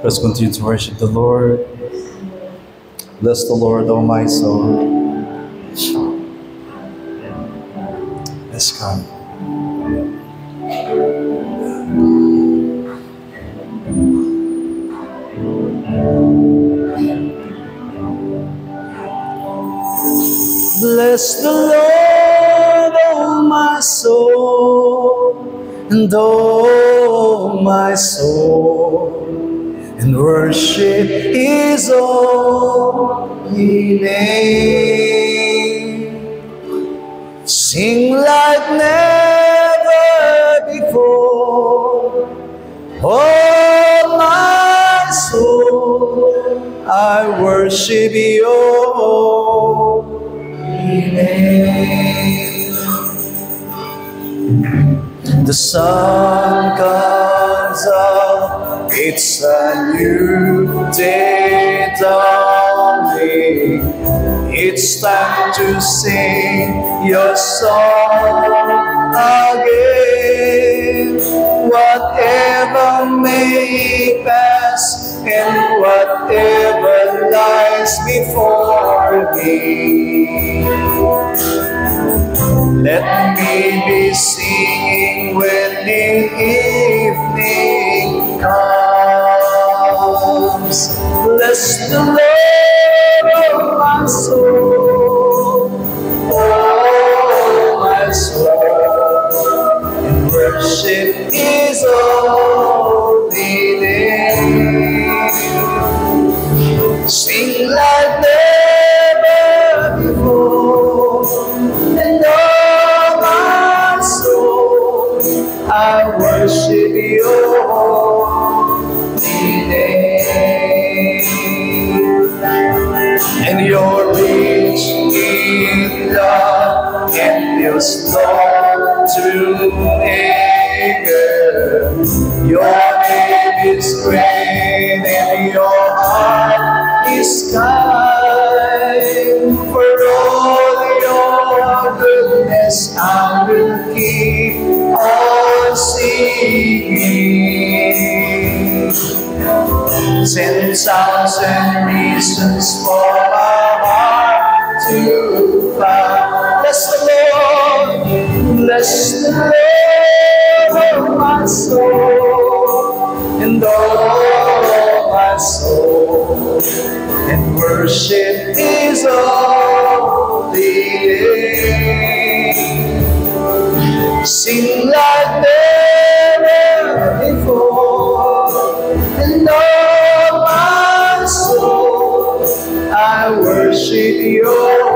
Let's continue to worship the Lord. Bless the Lord, O my soul. Let's come. Bless the Lord, O my soul, and O my soul, and worship His holy name. Sing like never before, oh my soul, I worship Your holy name. The sun comes up, it's a new day dawning. It's time to sing Your song again. Whatever may pass and whatever lies before me, let me be singing when the evening comes. Bless the Lord, oh my soul, oh my soul, and worship His holy name. Sing like never before, and all my soul, I worship Your holy name. And You're rich in love and You're slow to anger. Your name is great and Your heart is kind. For all Your goodness I will keep on singing. 10,000 reasons for my heart to find. Bless the Lord, bless the Lord, oh my soul, and all my soul, and worship His holy name. Sing like never before, and all my soul, I worship Your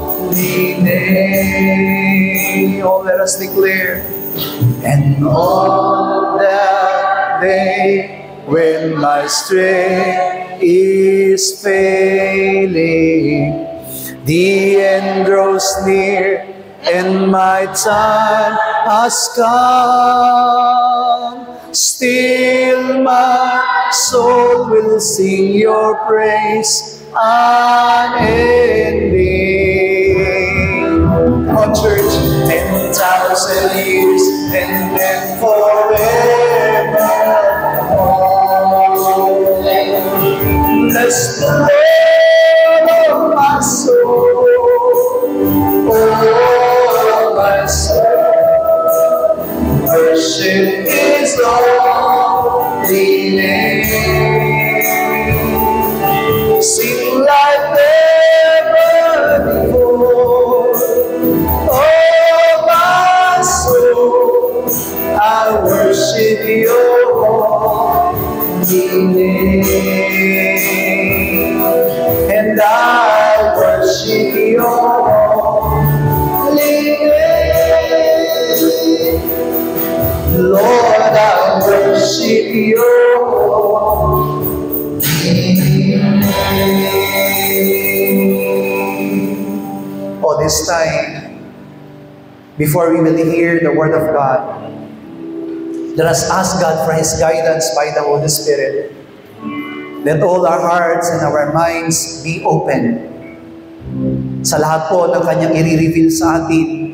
holy name. Oh, let us declare. And on that day when my strength is failing, the end draws near and my time has come. Still my soul will sing Your praise unending. Come on, church. 10,000 years and then forever. Bless the Lord, oh my soul, oh my soul, worship His holy name. Sing like never before, oh my soul, I worship Your holy name. And I worship Your holy name. Lord, I worship Your holy name. Oh, this time, before we will hear the Word of God, let us ask God for His guidance by the Holy Spirit. Let all our hearts and our minds be open sa lahat po ng Kanyang i-reveal sa atin.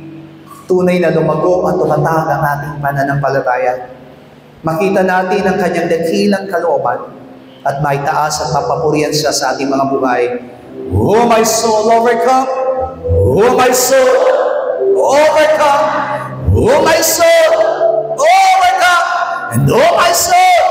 Tunay na lumago at tumatag ang ating pananampalataya. Makita natin ang kanyang dakilang kalooban at maitaas at mapapurihan siya sa ating mga buhay. Oh, my soul, overcome! Oh, my soul, overcome! Oh, my soul, overcome! And oh, my soul,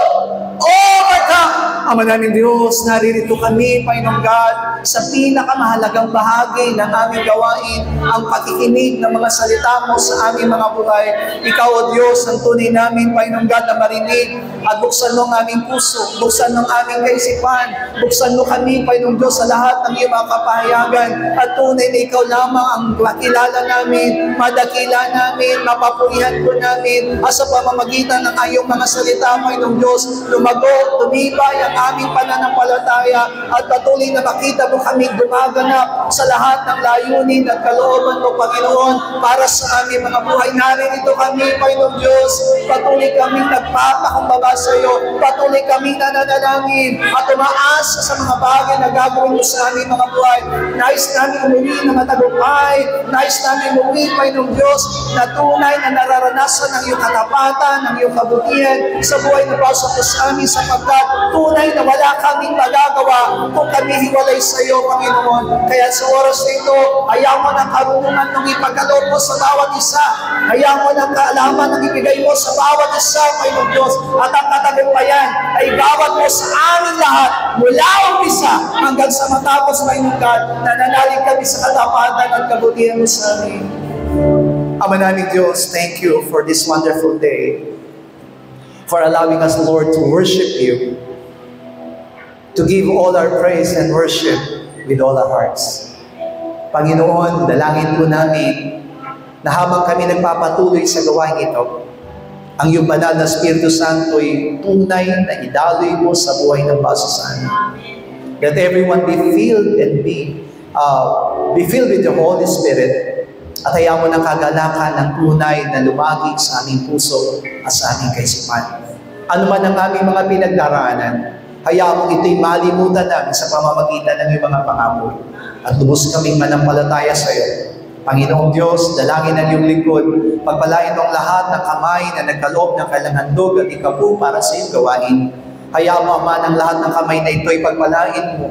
overcome! Ama namin Diyos, naririto kami, Panginoong God, sa pinakamahalagang bahagi ng aming gawain, ang pakikinig ng mga salita mo sa aming mga buhay. Ikaw, O Diyos, ang tunay namin, Panginoong God, na marinig at buksan mo ang aming puso, buksan ng aming kaisipan, buksan mo kami, Panginoong Diyos, sa lahat ng iyong mga kapahayagan at tunay na ikaw lamang ang makilala namin, madakila namin, mapapurihan ko namin at sa pamamagitan ng iyong mga salita, Panginoong Diyos, lumago, tumibay ang aming pananampalataya at patuloy na makita mo kaming gumaganap sa lahat ng layunin at kalooban mo, Panginoon, para sa aming mga buhay. Narito kami, Panginoong Diyos, patuloy kaming nagpapakumbaba sa iyo, patuloy kaming nananalangin at umaasa sa mga bagay na gagawin mo sa aming mga buhay. Nais namin umuwi na matagumpay, nais namin umuwi, Panginoong Diyos, na tunay na nararanasan ng iyong katapatan, ng iyong kabutihan sa buhay na pasok ko sa amin, sapagkat tunay na wala kaming magagawa kung kami hiwalay sa iyo, Panginoon. Kaya sa oras na ito, ayaw mo ng karunungan ng ipagkaloob mo sa bawat isa. Ayaw mo ng kaalaman ng ibigay mo sa bawat isa, Panginoon Diyos. At ang katagumpayan ay gawad mo sa amin lahat, mula umpisa hanggang sa matapos, Panginoon God, na nanalig kami sa katapatan at kabutihan mo sa amin. Ama namin Diyos, thank you for this wonderful day, for allowing us, Lord, to worship you, to give all our praise and worship with all our hearts. Panginoon, dalangin po namin na habang kami nagpapatuloy sa gawain ito, ang iyong banal na Espiritu Santo ay tunay na idaloy mo sa buhay ng basasan. That everyone be filled and be filled with the Holy Spirit, at hayaan mo ng kagalakan ng tunay na lumagi sa aming puso at sa aming kaisipan. Ano man ang aming mga pinagdaraanan, hayaan mo ito'y malimutan namin sa pamamagitan ng iyong mga pangako at lubos kaming manampalataya sa iyo. Panginoong Diyos, dalangin ng iyong lingkod, pagpalain mo ang lahat ng kamay na nagkaloob ng kailang handog at ikapu para sa iyong gawain. Hayaan mo, Ama, ng lahat ng kamay na ito'y pagpalain mo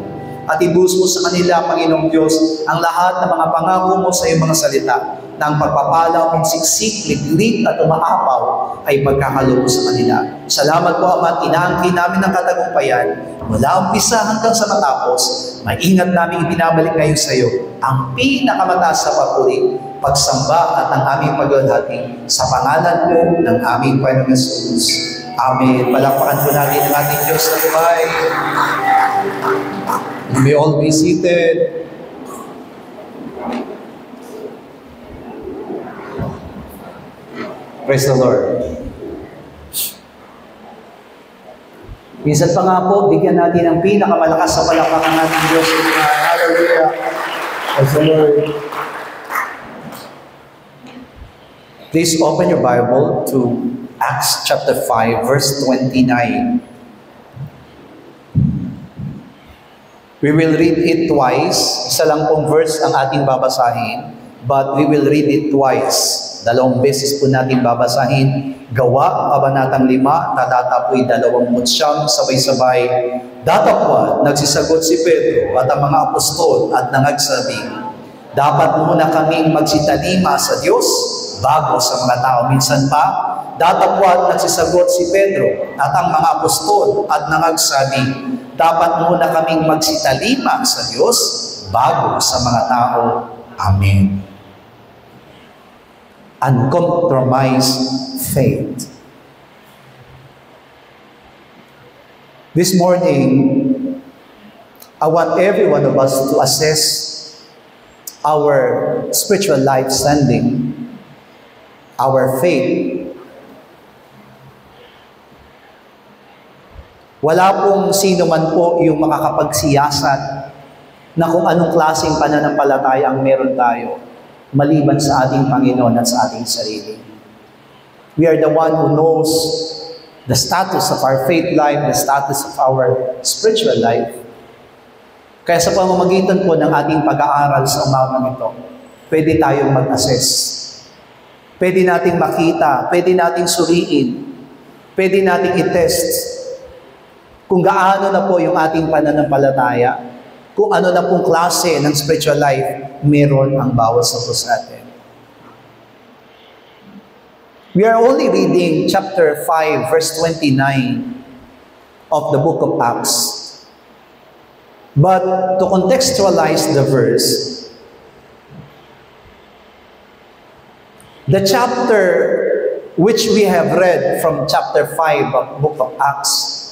at ibuhos mo sa kanila, Panginoong Diyos, ang lahat ng mga pangako mo sa iyong mga salita, na ang pagpapala mong siksik, liglig at umaapaw ay pagkakaloob sa kanila. Salamat po, Ama, at inaangkin namin ang katagumpayan mula umpisa hanggang sa matapos. Maingat namin ibinabalik ngayon sa iyo ang pinakamataas sa papuri, pagsamba at ang aming paglalahati sa pangalan mo ng aming Panginoong Jesus. Amen. Palakpakan po natin ang ating Diyos na buhay. You may all be seated. Praise the Lord. Minsan pa nga po, bigyan natin ng pinakamalakas sa palakpakan natin Diyos. Hallelujah. Praise the Lord. Please open your Bible to Acts chapter 5, verse 29. We will read it twice. Isa lang pong verse ang ating babasahin, but we will read it twice. Dalawang beses po natin babasahin. Gawa, Kabanatang 5, talata po'y 29, sabay-sabay. Datapwat, nagsisagot si Pedro at ang mga apostol at nangagsabi, dapat muna kaming magsitalima sa Diyos bago sa mga tao. Minsan pa, datapwat, nagsisagot si Pedro at ang mga apostol at nangagsabi, dapat muna kaming magsitalima sa Diyos bago sa mga tao. Amen. Uncompromised faith. This morning, I want every one of us to assess our spiritual life standing, our faith. Wala pong sino man po yung makakapagsiyasat na kung anong klaseng pananampalataya ang meron tayo, maliban sa ating Panginoon at sa ating sarili. We are the one who knows the status of our faith life, the status of our spiritual life. Kaya sa pamamagitan po ng ating pag-aaral sa umagang ito, pwede tayong mag-assess. Pwede nating makita, pwede nating suriin pwede nating i-test kung gaano na po yung ating pananampalataya, kung ano na pong klase ng spiritual life meron ang bawat isa po sa atin. We are only reading chapter 5, verse 29 of the book of Acts. But to contextualize the verse, the chapter which we have read from chapter 5 of the book of Acts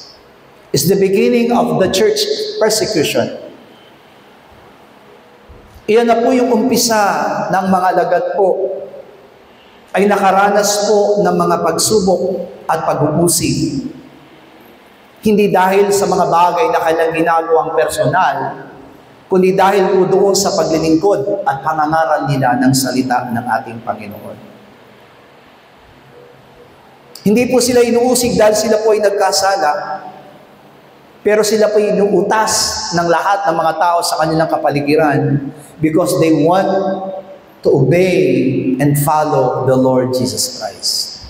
is the beginning of the church persecution. Iyan na po yung umpisa ng mga alagad po ay nakaranas po ng mga pagsubok at pag-uusig. Hindi dahil sa mga bagay na kanilang ginagawang personal, kundi dahil po doon sa paglilingkod at pangangaral nila ng salita ng ating Panginoon. Hindi po sila inuusig dahil sila po ay nagkasala, pero sila po inuutas ng lahat ng mga tao sa kanilang kapaligiran because they want to obey and follow the Lord Jesus Christ.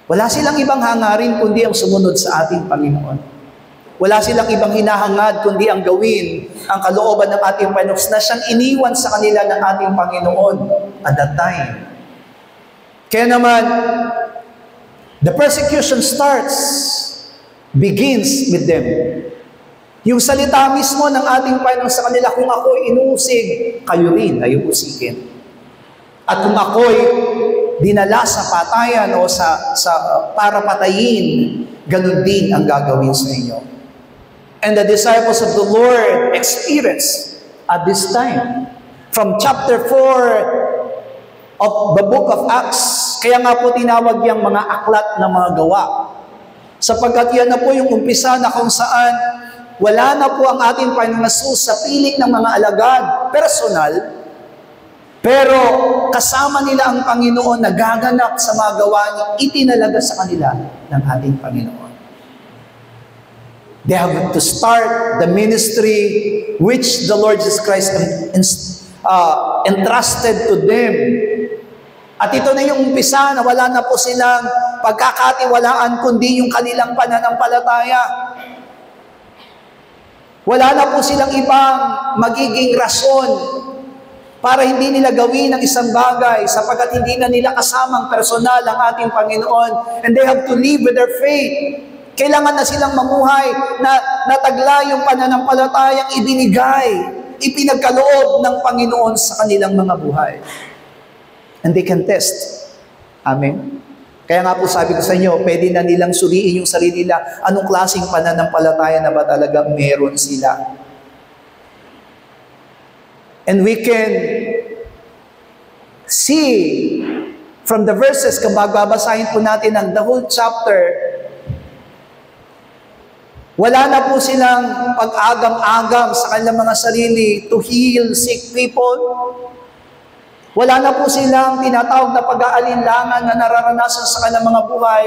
Wala silang ibang hangarin kundi ang sumunod sa ating Panginoon. Wala silang ibang hinahangad kundi ang gawin ang kalooban ng ating Panginoon na siyang iniwan sa kanila ng ating Panginoon at that time. Kaya naman, the persecution begins with them. Yung salita mismo ng ating Panginoon sa kanila, kung ako'y inuusig, kayo rin ay usigin. At kung ako'y dinala sa patayan o para patayin, ganun din ang gagawin sa inyo. And the disciples of the Lord experienced at this time, from chapter 4 of the book of Acts, kaya nga po tinawag yung mga aklat ng mga gawa. Sapagkat yan na po yung umpisa na kung saan wala na po ang ating Panginoong Jesus sa piling ng mga alagad, personal, pero kasama nila ang Panginoon na gaganap sa mga gawa niya, itinalaga sa kanila ng ating Panginoon. They have to start the ministry which the Lord Jesus Christ entrusted to them. At ito na yung umpisa na wala na po silang pagkakatiwalaan kundi yung kanilang pananampalataya. Wala na po silang ibang magiging rason para hindi nila gawin ang isang bagay sapagkat hindi na nila kasamang personal ang ating Panginoon. And they have to live with their faith. Kailangan na silang mamuhay na natagla yung pananampalatayang ibinigay, ipinagkaloob ng Panginoon sa kanilang mga buhay. And they can test. Amen? Kaya nga po sabi ko sa inyo, pwede na nilang suriin yung sarili nila, anong klaseng pananampalataya na ba talaga meron sila. And we can see from the verses, kung magbabasahin po natin ang the whole chapter, wala na po silang pag-agam-agam sa kanilang mga sarili to heal sick people. Wala na po silang tinatawag na pag-aalinlangan na nararanasan sa kanilang mga buhay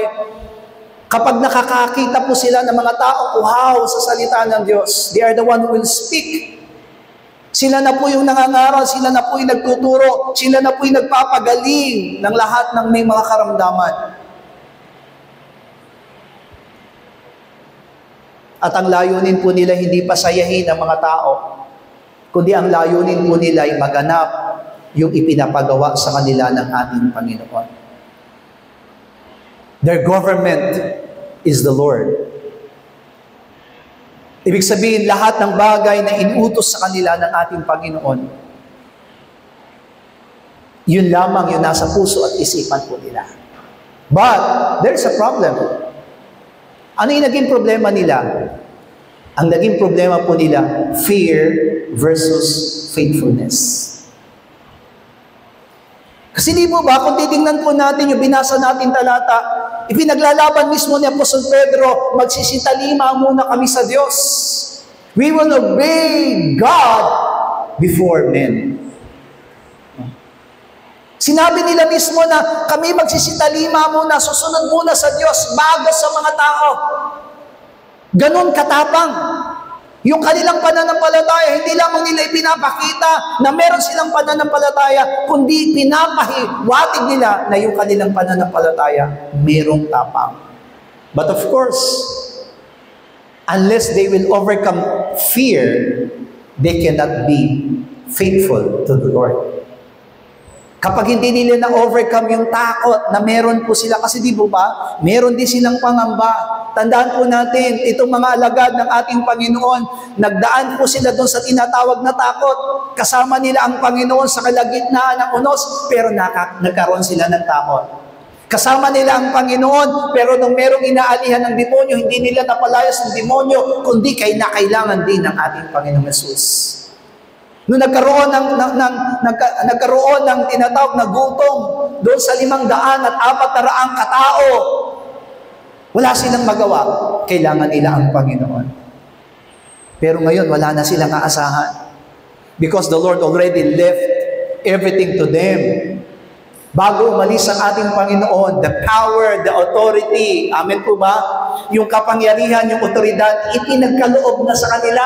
kapag nakakakita po sila ng mga taong uhaw sa salita ng Diyos. They are the one who will speak. Sila na po yung nangangaral, sila na po yung nagtuturo, sila na po yung nagpapagaling ng lahat ng may mga karamdaman. At ang layunin po nila hindi pasayahin ang mga tao, kundi ang layunin po nila ay maganap yung ipinapagawa sa kanila ng ating Panginoon. Their government is the Lord. Ibig sabihin, lahat ng bagay na inuutos sa kanila ng ating Panginoon, yun lamang yung nasa puso at isipan po nila. But, there's a problem. Ano yung naging problema nila? Ang naging problema po nila, fear versus faithfulness. Kasi di po ba, kung titingnan po natin yung binasa natin talata, ipinaglalaban mismo ni Apostol Pedro, magsisintalima muna kami sa Diyos. We will obey God before men. Sinabi nila mismo na kami magsisintalima muna, susunod muna sa Diyos bago sa mga tao. Ganon katapang. Yung kanilang pananampalataya, hindi lamang nila ipinapakita na meron silang pananampalataya, kundi pinapahiwatig nila na yung kanilang pananampalataya merong tapang. But of course, unless they will overcome fear, they cannot be faithful to the Lord. Kapag hindi nila na-overcome yung takot na meron po sila, kasi di ba, meron din silang pangamba. Tandaan po natin, itong mga alagad ng ating Panginoon, nagdaan po sila doon sa tinatawag na takot. Kasama nila ang Panginoon sa kalagitnaan ng unos, pero nagkaroon sila ng takot. Kasama nila ang Panginoon, pero nung merong inaalihan ng demonyo, hindi nila napalayas ng demonyo, kundi kailangan din ng ating Panginoong Yesus. Nung nagkaroon ng tinatawag na gutom doon sa 500 at 400 katao, wala silang magawa. Kailangan nila ang Panginoon. Pero ngayon, wala na silang aasahan. Because the Lord already left everything to them. Bago umalis ang ating Panginoon, the power, the authority, amen po ba? Yung kapangyarihan, yung otoridad, ipinagkaloob na sa kanila.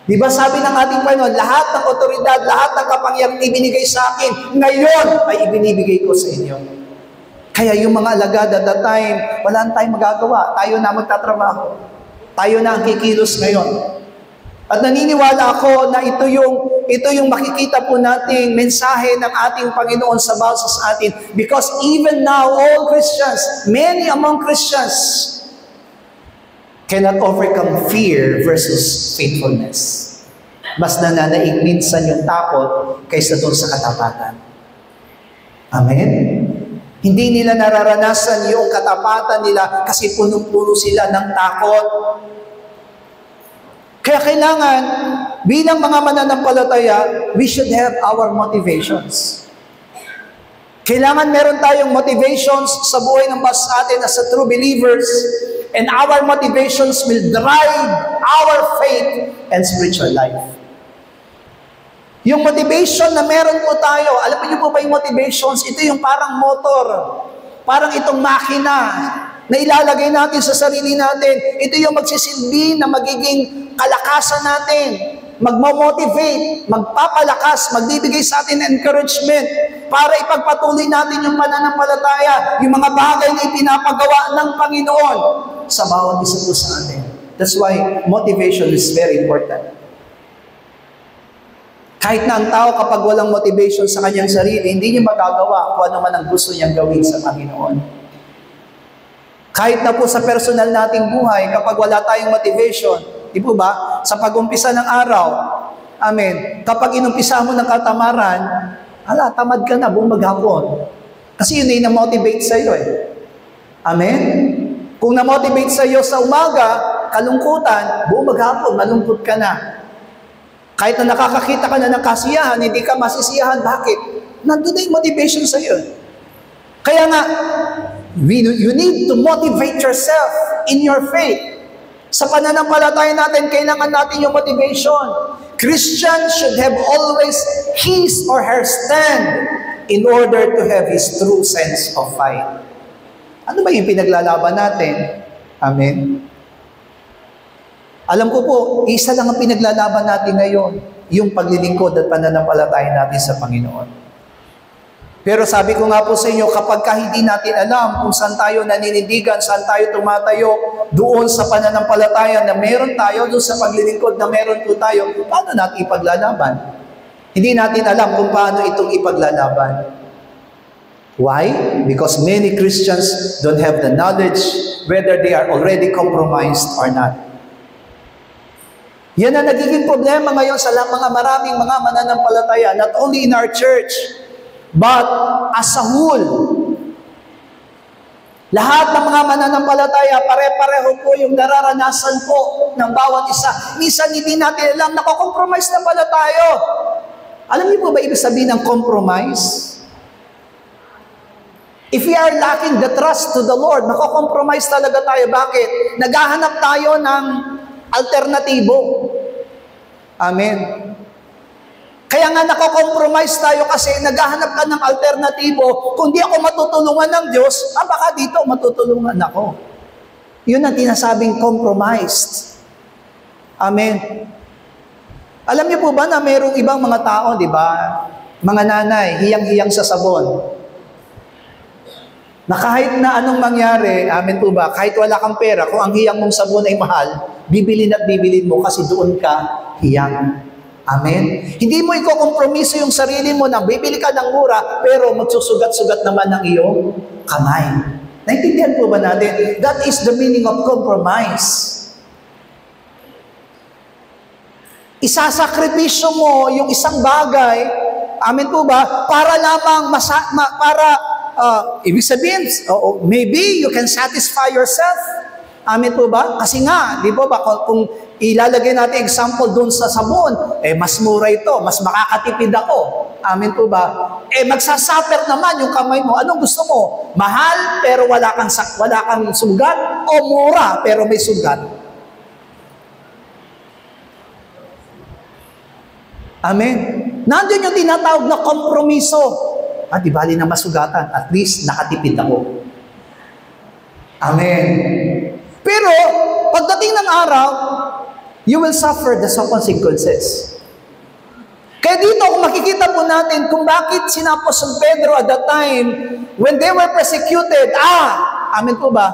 Di ba sabi ng ating Panginoon, lahat ng otoridad, lahat ng kapangyarihan ibinigay sa akin, ngayon ay ibinibigay ko sa inyo. Kaya yung mga alagad at that time, wala tayong magagawa. Tayo na magtatrabaho. Tayo na ang kikilos ngayon. At naniniwala ako na ito yung makikita po nating mensahe ng ating Panginoon sa bawat sa atin. Because even now, all Christians, many among Christians, cannot overcome fear versus faithfulness. Mas nananaig minsan yung takot kaysa doon sa katapatan. Amen? Hindi nila nararanasan yung katapatan nila kasi punong-puno sila ng takot. Kaya kailangan, bilang mga mananampalataya, we should have our motivations. Kailangan meron tayong motivations sa buhay ng bawat atin as a true believers. And our motivations will drive our faith and spiritual life. Yung motivation na meron po tayo, alam niyo po ba yung motivations? Ito yung parang motor, parang itong makina na ilalagay natin sa sarili natin. Ito yung magsisilbi na magiging kalakasan natin, magmo-motivate, magpapalakas, magbibigay sa atin encouragement para ipagpatuloy natin yung pananampalataya, yung mga bagay na ipinapagawa ng Panginoon sa bawat isa po sa atin. That's why motivation is very important. Kahit na ang tao kapag walang motivation sa kanyang sarili, hindi niya magagawa kung ano man ang gusto niyang gawin sa Panginoon. Kahit na po sa personal nating buhay, kapag wala tayong motivation, di po ba? Sa pag-umpisa ng araw, amen, kapag inumpisa mo ng katamaran, tamad ka na, buong maghapon. Kasi yun ay na-motivate sa iyo Amen? Kung na-motivate sa iyo sa umaga, kalungkutan, buong maghapon, malungkot ka na. Kahit na nakakakita ka na ng kasiyahan, hindi ka masisiyahan. Bakit? Nandun na yung motivation sa iyo. Kaya nga, you need to motivate yourself in your faith. Sa pananampalataya natin, kailangan natin yung motivation. Christians should have always his or her stand in order to have his true sense of fight. Ano ba yung pinaglalaban natin? Amen? Alam ko po, isa lang ang pinaglalaban natin ngayon, yung paglilingkod at pananampalataya natin sa Panginoon. Pero sabi ko nga po sa inyo, kapag hindi natin alam kung saan tayo naninindigan, saan tayo tumatayo, doon sa pananampalataya na meron tayo, doon sa paglilingkod na meron po tayo, paano natin ipaglalaban? Hindi natin alam kung paano itong ipaglalaban. Why? Because many Christians don't have the knowledge whether they are already compromised or not. Yan ang nagiging problema ngayon sa mga maraming mga mananampalataya, not only in our church, but as a whole. Lahat ng mga mananampalataya, pare-pareho po yung nararanasan po ng bawat isa. Minsan hindi natin alam, nako-compromise na pala tayo. Alam niyo po ba ibig sabihin ng compromise? If we are lacking the trust to the Lord, nako-compromise talaga tayo. Bakit? Naghahanap tayo ng alternatibo. Amen. Kaya nga nako-compromise tayo kasi naghahanap ka ng alternatibo. Kung di ako matutulungan ng Diyos, baka dito matutulungan ako. Yun ang tinasabing compromised. Amen. Alam niyo po ba na mayroong ibang mga tao, di ba? Mga nanay, hiyang-hiyang sa sabon. Na kahit na anong mangyari, amen po ba, kahit wala kang pera, kung ang hiyang mong sabon ay mahal, bibilin at bibilin mo kasi doon ka hiyang. Amen? Hindi mo ikokompromiso yung sarili mo na bibili ka ng mura, pero magsusugat-sugat naman ng iyong kamay. Naintindihan po ba natin? That is the meaning of compromise. Isasakripisyo mo yung isang bagay, amen po ba, para lamang, ibig sabihin, maybe you can satisfy yourself. Amen po ba? Kasi nga, di ba kung ilalagay natin example doon sa sabon, mas mura ito, mas makakatipid ako. Amen po ba? Magsasuffer naman yung kamay mo. Anong gusto mo? Mahal, pero wala kang sugat? O mura, pero may sugat? Amen? Nandun yung tinatawag na kompromiso. Di bali na masugatan, at least nakatipid ako. Amen? Pero, pagdating ng araw, you will suffer the consequences. Kaya dito, kung makikita po natin kung bakit si Apostol Pedro at that time, when they were persecuted, amen po ba?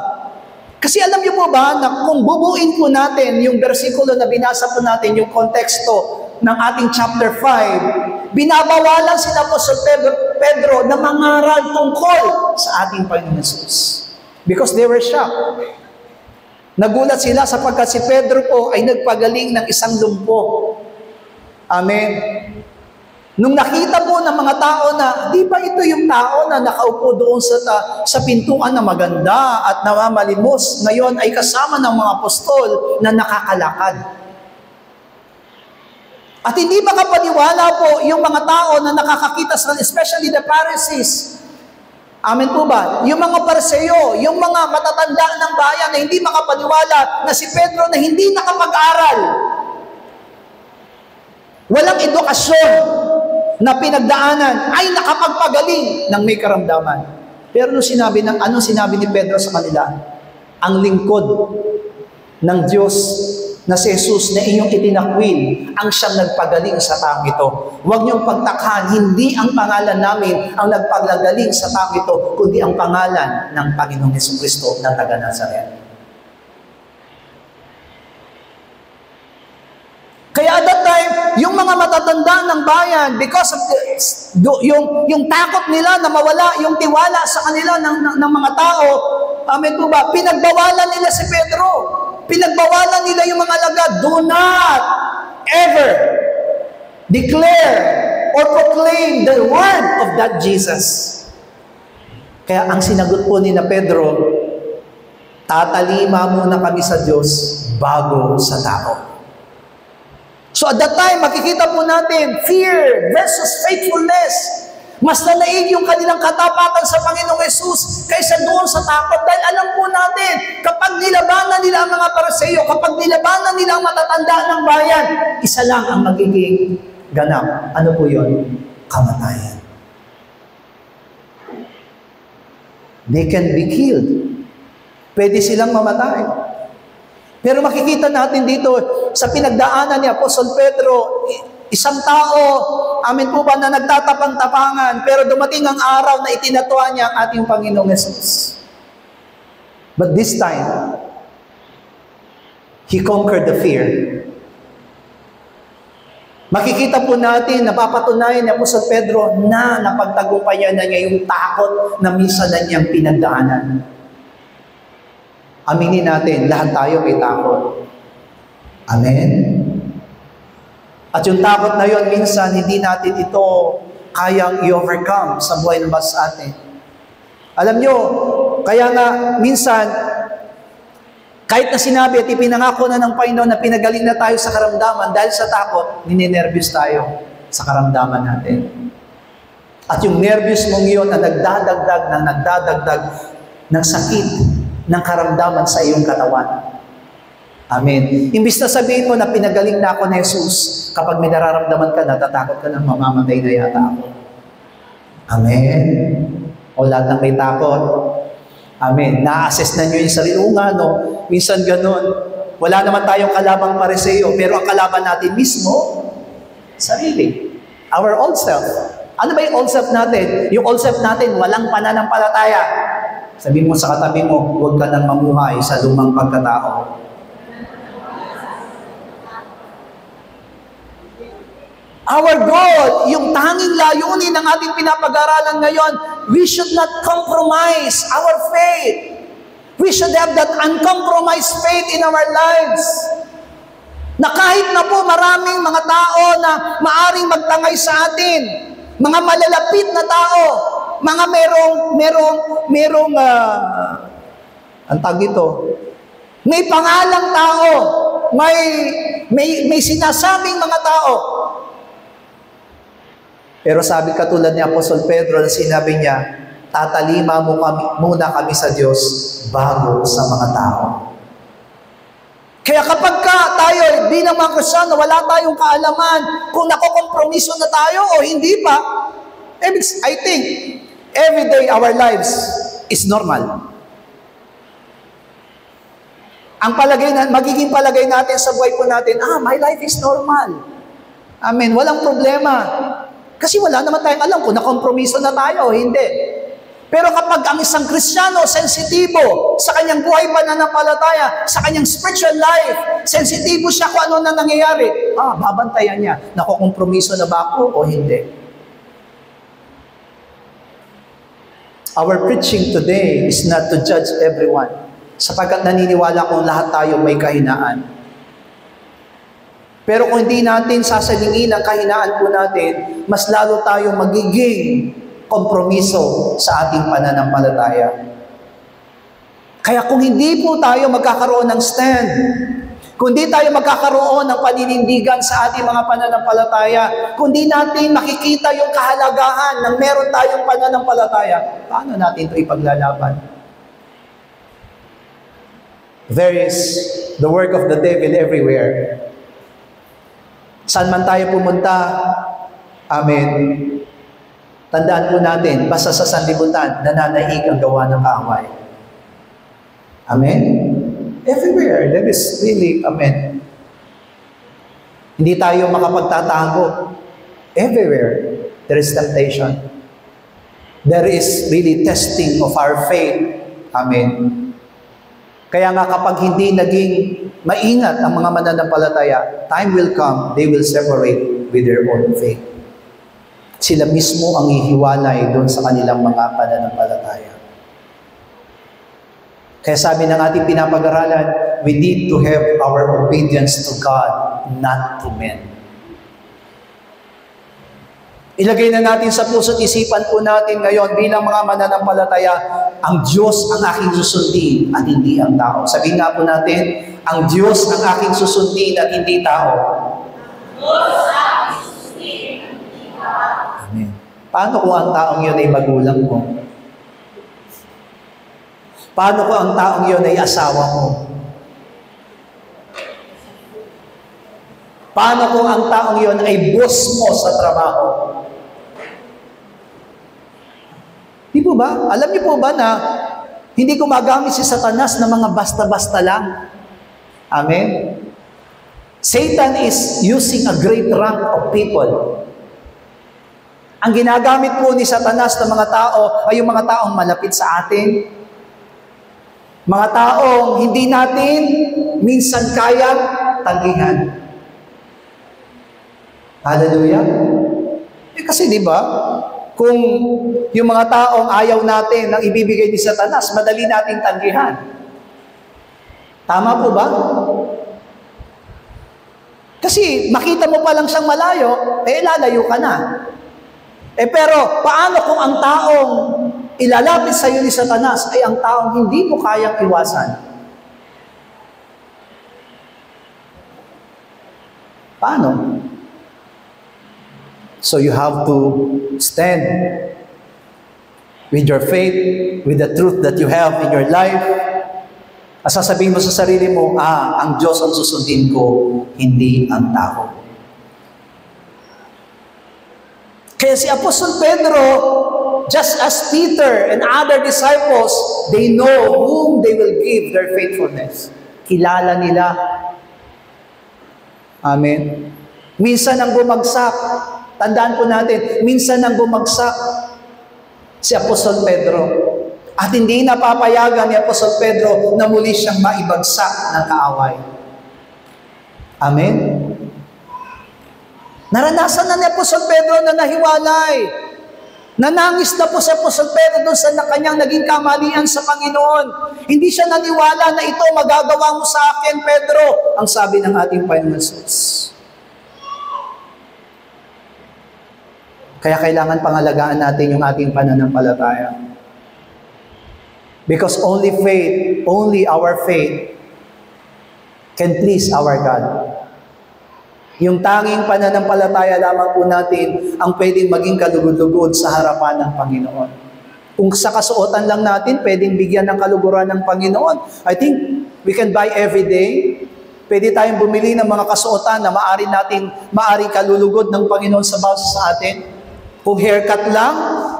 Kasi alam niyo po ba, na kung bubuin po natin yung versikulo na binasa po natin, yung konteksto ng ating chapter 5, binabawalan si Apostol Pedro na mangaral tungkol sa ating Panginoon Jesus. Because they were shocked. Nagulat sila sapagkat si Pedro po ay nagpagaling ng isang lumpo. Amen. Nung nakita po ng mga tao na, di ba ito yung tao na nakaupo doon sa pintuan na maganda at namamalimos, ngayon ay kasama ng mga apostol na nakakalakad. At hindi makapaniwala po yung mga tao na nakakakita sa, especially the Pharisees. Amen po ba? Yung mga Pariseo, yung mga matatanda ng bayan na hindi makapaniwala na si Pedro na hindi nakapag-aral. Walang edukasyon na pinagdaanan ay nakapagpagaling ng may karamdaman. Pero anong sinabi ni Pedro sa kanila? Ang lingkod ng Diyos na si Jesus na inyong itinakwil ang siyang nagpagaling sa taong ito. Huwag niyong pagtakhan, hindi ang pangalan namin ang nagpagagaling sa taong ito, kundi ang pangalan ng Panginoong Jesucristo na taga Nazaret. Kaya at that time, yung mga matatanda ng bayan, because of yung takot nila na mawala yung tiwala sa kanila ng mga tao, amen po ba, pinagbawalan nila si Pedro. Pinagbawalan nila yung mga alagad, do not ever declare or proclaim the word of that Jesus. Kaya ang sinagot po ni na Pedro, tatalima muna kami sa Diyos bago sa tao. So at that time, makikita po natin, fear versus faithfulness. Mas nalaig yung kanilang katapatan sa Panginoong Jesus kaysa doon sa takot. Dahil alam po natin, kapag nilabanan nila ang mga Pariseo, kapag nilabanan nila ang matatanda ng bayan, isa lang ang magiging ganap. Ano po yun? Kamatayan. They can be killed. Pwede silang mamatay. Pero makikita natin dito sa pinagdaanan ni Apostol Pedro, isang tao, amin po ba, na nagtatapang-tapangan, pero dumating ang araw na itinatwa niya ang ating Panginoong Jesus. But this time, He conquered the fear. Makikita po natin, napapatunayan ni Apostol Pedro na napagtagumpayan na niya yung takot na minsan na niyang pinagdaanan. Aminin natin, lahat tayo may takot. Amen? At yung takot na yun, minsan, hindi natin ito kayang i-overcome sa buhay ng bawat sa atin. Alam nyo, kaya nga, minsan, kahit na sinabi at ipinangako na ng Panginoon na pinagaling na tayo sa karamdaman, dahil sa takot, ninenervyos tayo sa karamdaman natin. At yung nervyos mong yun na nagdadagdag ng sakit, ng karamdaman sa iyong katawan. Amen. Imbis na sabihin mo na pinagaling na ako ni Jesus, kapag may nararamdaman ka, natatakot ka na mamamatay na yata ako. Amen. O lahat ng may takot. Amen. Na-assess na nyo yung sarili. O nga, no? Minsan ganun. Wala naman tayong kalabang Pariseo, pero ang kalaban natin mismo, sarili. Our old self. Ano ba yung old self natin? Yung old self natin, walang pananampalataya. Sabi mo sa katabi mo, huwag ka nang mamuhay sa lumang pagkatao. Our goal, yung tanging layunin ng ating pinapag-aralan ngayon, we should not compromise our faith. We should have that uncompromised faith in our lives. Na kahit na po maraming mga tao na maaring magtangay sa atin, mga malalapit na tao, mga ang tawag ito, may pangalang tao, may sinasabing mga tao. Pero sabi katulad ni Apostol Pedro na sinabi niya, tatalima muna kami sa Diyos bago sa mga tao. Kaya kapag tayo, di naman Kristyano, wala tayong kaalaman kung nakokompromiso na tayo o hindi pa, I think, every day our lives is normal. Ang magiging palagay natin sa buhay po natin, my life is normal. Amen. Walang problema. Kasi wala naman tayong alam kung nakompromiso na tayo o hindi. Pero kapag ang isang Kristiyano, sensitibo sa kanyang buhay pananampalataya, sa kanyang spiritual life, sensitibo siya kung ano na nangyayari, babantayan niya, nakokompromiso na ba ako o hindi? Our preaching today is not to judge everyone, sapagkat naniniwala kong lahat tayo may kahinaan. Pero kung hindi natin sasalingin ang kahinaan po natin, mas lalo tayo magiging kompromiso sa ating pananampalataya. Kaya kung hindi po tayo magkakaroon ng stand, kung hindi tayo magkakaroon ng paninindigan sa ating mga pananampalataya, kung hindi natin makikita yung kahalagahan ng meron tayong pananampalataya, paano natin ito ipaglalaban? There is the work of the devil everywhere. Saan man tayo pumunta, amen, tandaan po natin, basta sa sanlibutan, nananaig ang gawa ng kaaway. Amen? Everywhere, that is really, amen. Hindi tayo makapagtatago. Everywhere, there is temptation. There is really testing of our faith. Amen. Kaya nga kapag hindi naging maingat ang mga mananampalataya, time will come, they will separate with their own faith. Sila mismo ang hihiwalay doon sa kanilang mga pananampalataya. Kaya sabi ng ating pinapag-aralan, we need to have our obedience to God, not to men. Ilagay na natin sa puso't isipan po natin ngayon bilang mga mananampalataya, ang Diyos ang aking susundin at hindi ang tao. Sabihin nga po natin, ang Diyos ang aking susundin at hindi tao. Amen. Paano kung ang taong yun ay magulang mo? Paano kung ang taong yun ay asawa mo? Paano kung ang taong yun ay boss mo sa trabaho? Di po ba? Alam niyo po ba na hindi gumagamit si Satanas ng mga basta-basta lang? Amen? Satan is using a great rank of people. Ang ginagamit po ni Satanas ng mga tao ay yung mga taong malapit sa atin. Mga taong hindi natin minsan kayang tanggihan. Hallelujah? Kasi di ba, kung yung mga taong ayaw natin ang ibibigay ni Satanas, madali nating tanggihan. Tama po ba? Kasi makita mo pa lang siyang malayo, lalayo ka na. Pero paano kung ang taong ilalapit sa iyo ni Satanas ay ang taong hindi mo kayang iwasan? Paano? So you have to stand with your faith, with the truth that you have in your life. At sasabihin mo sa sarili mo, ang Diyos ang susundin ko, hindi ang tao. Kaya si Apostol Pedro, just as Peter and other disciples, they know whom they will give their faithfulness. Kilala nila. Amen. Minsan ang bumagsak, tandaan po natin, minsan ang bumagsak si Apostol Pedro. At hindi napapayagan ni Apostol Pedro na muli siyang maibagsak ng kaaway. Amen? Naranasan na ni Apostol Pedro na nahiwalay. Nanangis na po si Apostol Pedro doon sa kanyang naging kamalian sa Panginoon. Hindi siya naniwala na ito magagawa mo sa akin, Pedro, ang sabi ng ating Panginoon Jesus. Kaya kailangan pangalagaan natin yung ating pananampalataya. Because only faith, only our faith can please our God. Yung tanging pananampalataya lamang po natin ang pwedeng maging kalugod-lugod sa harapan ng Panginoon. Kung sa kasuotan lang natin, pwedeng bigyan ng kaluguran ng Panginoon. I think we can buy every day. Pwede tayong bumili ng mga kasuotan na maaring kalulugod ng Panginoon sa bawat sa atin. Kung haircut lang,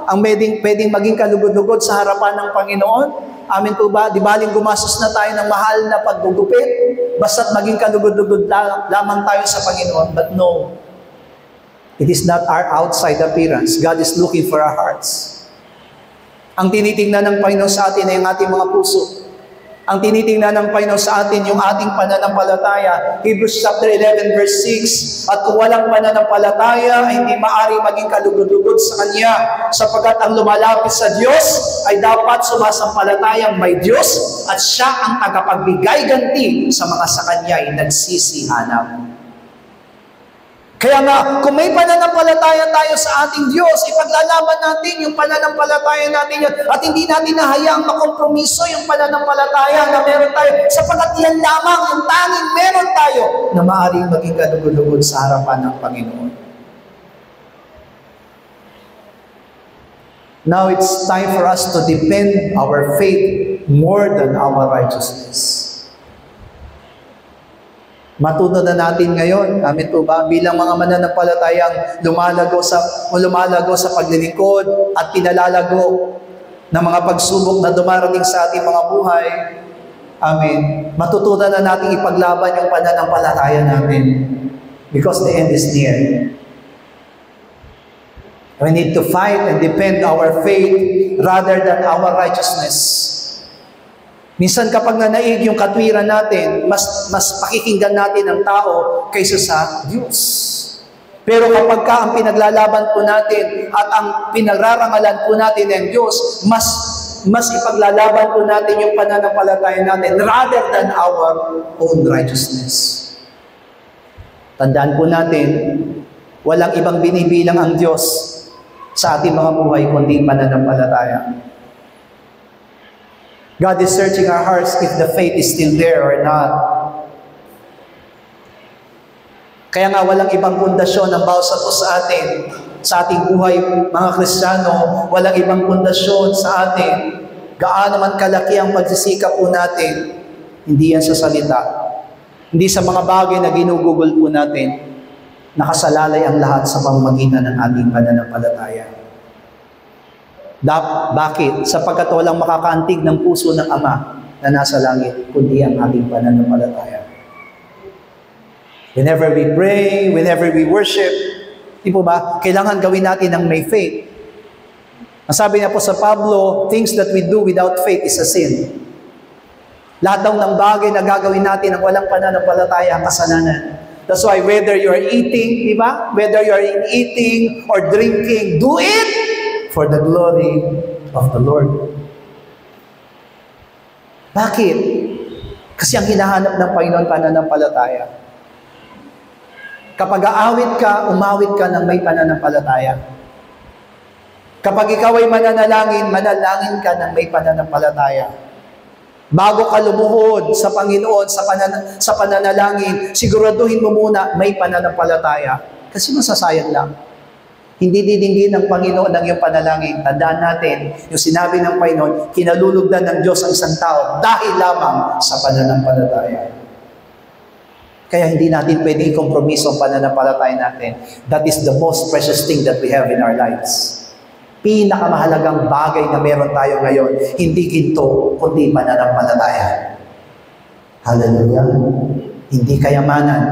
ang pwedeng maging kalugod-lugod sa harapan ng Panginoon. Amin po ba? Di baling gumastos na tayo ng mahal na paggugupit, basta't maging kalugod-lugod lamang tayo sa Panginoon. But no, it is not our outside appearance. God is looking for our hearts. Ang tinitingnan ng Panginoon sa atin ay ang ating mga puso. Ang tinitingnan ng Panginoon sa atin yung ating pananampalataya. Hebrews chapter 11 verse 6, at kung walang pananampalataya ay hindi maari maging kalugod-lugod sa Kanya, sapagkat ang lumalapit sa Diyos ay dapat sumasampalatayang may Diyos at Siya ang tagapagbigay ganti sa mga sa Kanya ay nagsisihanap. Kaya nga, kung may pananampalataya tayo sa ating Diyos, ipaglalaban natin yung pananampalataya natin yun at hindi natin nahayaang makompromiso yung pananampalataya na meron tayo sapagkat yan lamang yung tanging meron tayo na maaaring maging kalugod-lugod sa harapan ng Panginoon. Now it's time for us to depend our faith more than our righteousness. Matuto na natin ngayon, amin po ba, bilang mga mananampalatayang lumalago sa paglilingkod at pinalalago ng mga pagsubok na dumarating sa ating mga buhay. Amen. Matutunan na natin ipaglaban yung pananampalataya natin because the end is near. We need to fight and depend our faith rather than our righteousness. Minsan kapag nanaig yung katwiran natin, mas pakikinggan natin ang tao kaysa sa Diyos. Pero kapag ang pinaglalaban po natin at ang pinagrarangalan po natin ng Diyos, mas ipaglalaban po natin yung pananampalataya natin rather than our own righteousness. Tandaan po natin, walang ibang binibilang ang Diyos sa ating mga buhay kundi pananampalataya. God is searching our hearts if the faith is still there or not. Kaya nga walang ibang pundasyon ang bawat sa atin, sa ating buhay, mga Kristiyano, walang ibang pundasyon sa atin. Gaano man kalaki ang pagsisikap po natin, hindi yan sa salita. Hindi sa mga bagay na ginugugol po natin, nakasalalay ang lahat sa pamamagitan ng ating pananampalataya. Bakit? Sapagkat walang makakaantig ng puso ng Ama na nasa langit, kundi ang ating pananampalataya. Whenever we pray, whenever we worship, di po ba, kailangan gawin natin ang may faith. Ang sabi niya po sa Pablo, things that we do without faith is a sin. Lahat daw ng bagay na gagawin natin ang walang pananampalataya ang kasalanan. That's why whether you're eating, di ba? Whether you're eating or drinking, do it for the glory of the Lord. Bakit? Kasi ang hinahanap ng Panginoon pananampalataya. Kapag aawit ka, umawit ka ng may pananampalataya. Kapag ikaw ay mananalangin, manalangin ka ng may pananampalataya. Bago ka lumuhod sa Panginoon, sa pananalangin, siguraduhin mo muna may pananampalataya. Kasi masasayang lang. Hindi didinggin ng Panginoon ng iyong panalangin. Tandaan natin, yung sinabi ng Panginoon, kinalulugdan ng Diyos ang isang tao dahil lamang sa pananampalataya. Kaya hindi natin pwedeng kompromiso ang pananampalataya natin. That is the most precious thing that we have in our lives. Pinakamahalagang bagay na meron tayo ngayon, hindi ginto, kundi pananampalataya. Hallelujah. Hindi kayamanan.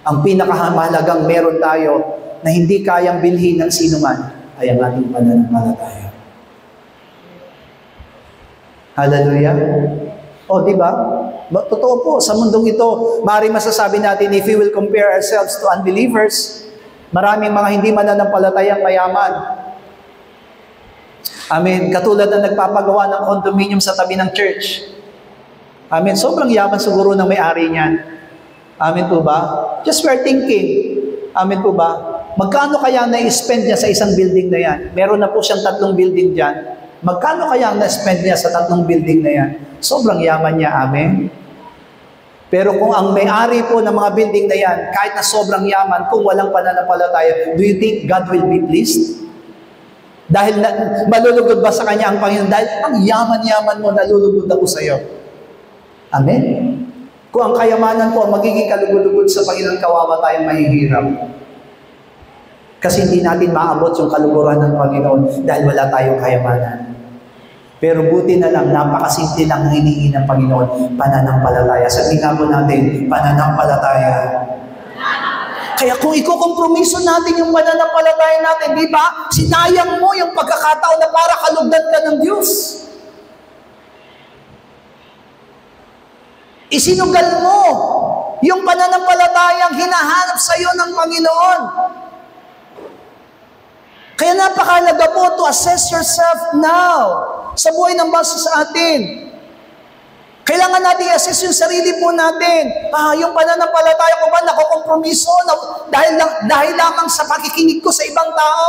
Ang pinakamahalagang meron tayo na hindi kayang bilhin ng sinuman ay ang ating pananampalataya. Hallelujah. O, di ba? Totoo po, sa mundong ito, maaaring masasabi natin, if we will compare ourselves to unbelievers, maraming mga hindi mananampalatayang mayaman. Amen. Katulad na nagpapagawa ng condominium sa tabi ng church. Amen. Sobrang yaman siguro ng may-ari niyan. Amen po ba? Just we're thinking. Amen po ba? Magkano kaya na-spend niya sa isang building na yan? Meron na po siyang 3 building dyan. Magkano kaya na-spend niya sa 3 building na yan? Sobrang yaman niya. Amen. Pero kung ang may-ari po ng mga building na yan, kahit na sobrang yaman, kung walang pananampalataya, do you think God will be pleased? Dahil malulugod ba sa kanya ang Panginoon? Dahil ang yaman-yaman mo, nalulugod ako sa iyo. Amen? Kung ang kayamanan po ang magiging kalugod-lugod sa Panginoon, kawawa tayong mahihirap. Kasi hindi natin maabot yung kaluguran ng Panginoon dahil wala tayong kayamanan. Pero buti na lang, napakasimple lang hinihingi ng Panginoon, pananampalataya. Sabihin nga po natin, pananampalataya. Kaya kung ikukompromiso natin yung pananampalataya natin, di ba? Sinayang mo yung pagkakataon na para kalugdan ka ng Diyos. Isinugal mo yung pananampalatayang hinahanap sa iyo ng Panginoon. Kaya napakahalaga po to assess yourself now sa buhay ng basa sa atin. Kailangan natin i-assess yung sarili po natin. Yung pananampalataya ko ba nakokompromiso dahil lamang sa pakikinig ko sa ibang tao?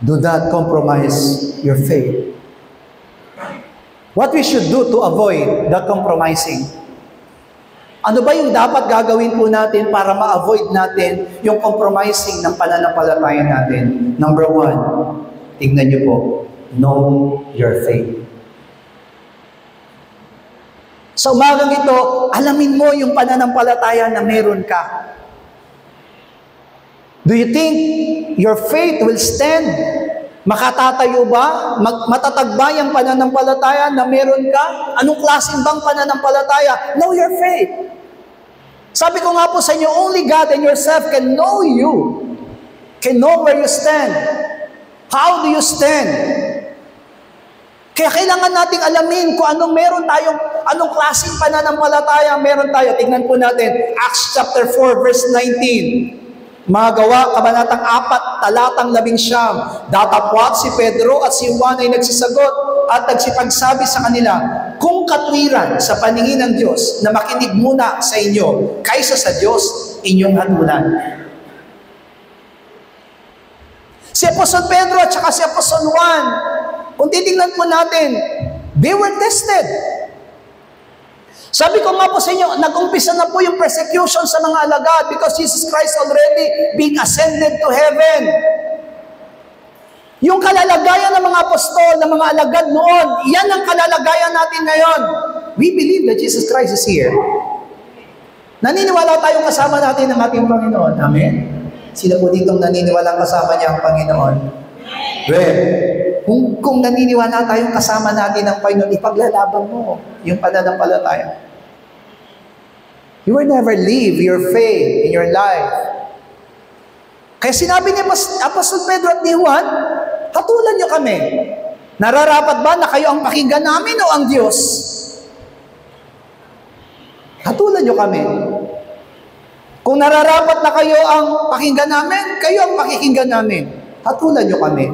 Do not compromise your faith. What we should do to avoid the compromising? Ano ba yung dapat gagawin po natin para ma-avoid natin yung compromising ng pananampalataya natin? Number 1, tignan niyo po, know your faith. Sa umagang ito, alamin mo yung pananampalataya na meron ka. Do you think your faith will stand? Makatatayo ba? Matatag ba yung pananampalataya na meron ka? Anong klaseng bang pananampalataya? Know your faith. Sabi ko nga po sa inyo, only God and yourself can know you. Can know where you stand. How do you stand? Kaya kailangan nating alamin kung anong klaseng pananampalataya meron tayo. Tingnan po natin, Acts chapter 4, verse 19. Mga Gawa, kabanatang 4, talatang 11. Datapwat si Pedro at si Juan ay nagsisagot at nagsipagsabi sa kanila, kung katwiran sa paningin ng Diyos na makinig muna sa inyo kaysa sa Diyos inyong hatulan. Si Apostol Pedro at saka si Apostol Juan, kung titingnan po natin, they were tested. Sabi ko nga po sa inyo, nag-umpisa na po yung persecution sa mga alagad because Jesus Christ already being ascended to heaven. Yung kalalagayan ng mga apostol, ng mga alagad noon, yan ang kalalagayan natin ngayon. We believe that Jesus Christ is here. Naniniwala tayong kasama natin ng ating Panginoon. Amen? Sila po ditong naniniwala kasama niya ang Panginoon. Well, kung naniniwala tayong kasama natin ng Panginoon, ipaglalaban mo yung pananampalataya. You will never leave your faith in your life. Kaya sinabi ni Apostol Pedro at ni Juan, hatulan niyo kami. Nararapat ba na kayo ang pakinggan namin o ang Diyos? Hatulan niyo kami. Kung nararapat na kayo ang pakinggan namin, kayo ang pakikinggan namin. Hatulan niyo kami.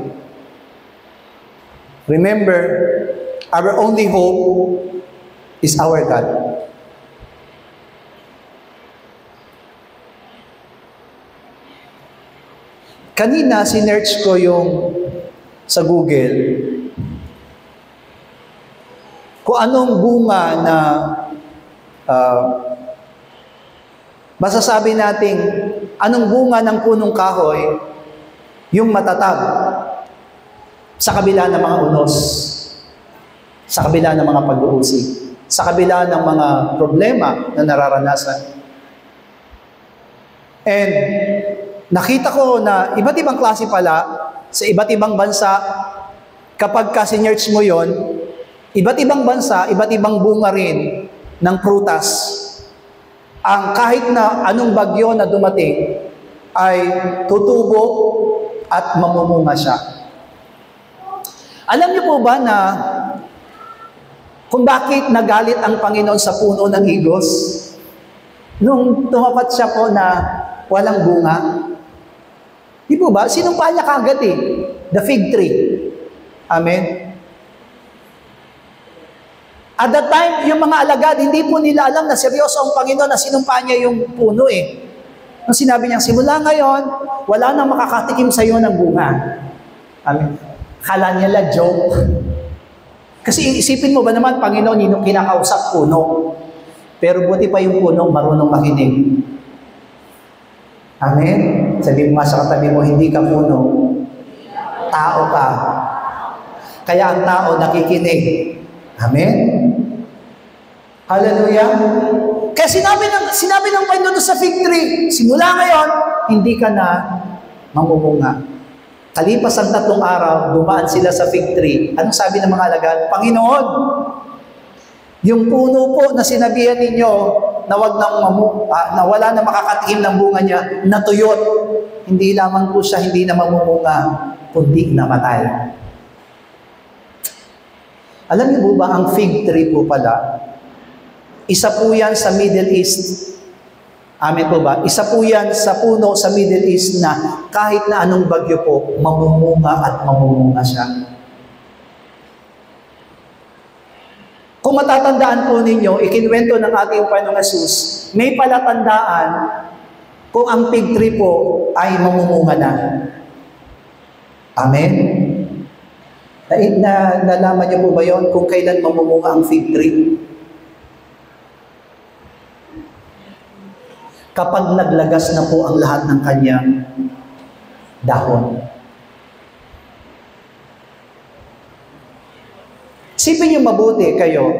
Remember, our only hope is our God. Kanina, sinearch ko yung sa Google kung anong bunga na masasabi nating anong bunga ng punong kahoy yung matatag sa kabila ng mga unos, sa kabila ng mga pag-uusig, sa kabila ng mga problema na nararanasan. And nakita ko na iba't ibang klase pala sa iba't ibang bansa, kapag kasi-search mo yon, iba't ibang bansa, iba't ibang bunga rin ng prutas ang kahit na anong bagyo na dumating ay tutubo at mamumunga siya. Alam niyo po ba na kung bakit nagalit ang Panginoon sa puno ng higos? Nung tumapat siya po na walang bunga. Di po ba? Sinumpa niya kagad eh. The fig tree. Amen? At that time, yung mga alagad, hindi po nila alam na seryoso ang Panginoon na sinumpa niya yung puno eh. Nung sinabi niya, simula ngayon, wala nang makakatikim sa iyo ng bunga. Amen? Kala niya la joke. Kasi isipin mo ba naman, Panginoon, yun yung kinakausap puno. Pero buti pa yung puno, marunong makinig. Amen? Sabi mo nga sa katabi mo, hindi ka puno. Tao ka. Kaya ang tao nakikinig. Amen? Hallelujah? Kaya sinabi ng Panginoon sa fig tree, simula ngayon, hindi ka na mamumunga. Kalipas ang 3 araw, dumaan sila sa fig tree. Anong sabi ng mga alagad? Panginoon, yung puno po na sinabihan ninyo na na wala na makakatikim ng bunga niya, natuyot. Hindi lamang po siya hindi na mamumunga, kundi namatay. Alam niyo po ba, ang fig tree po pala, isa po yan sa Middle East. Amen po ba? Isa po yan sa puno sa Middle East na kahit na anong bagyo po, mamumunga at mamumunga siya. Kung matatandaan po ninyo, ikinwento ng ating Panginoong Hesus, may palatandaan kung ang fig tree po ay mamumunga na. Amen? Nalaman niyo po ba yon kung kailan mamumunga ang fig tree? Kapag naglagas na po ang lahat ng kanyang dahon. Sipin niyo mabuti kayo,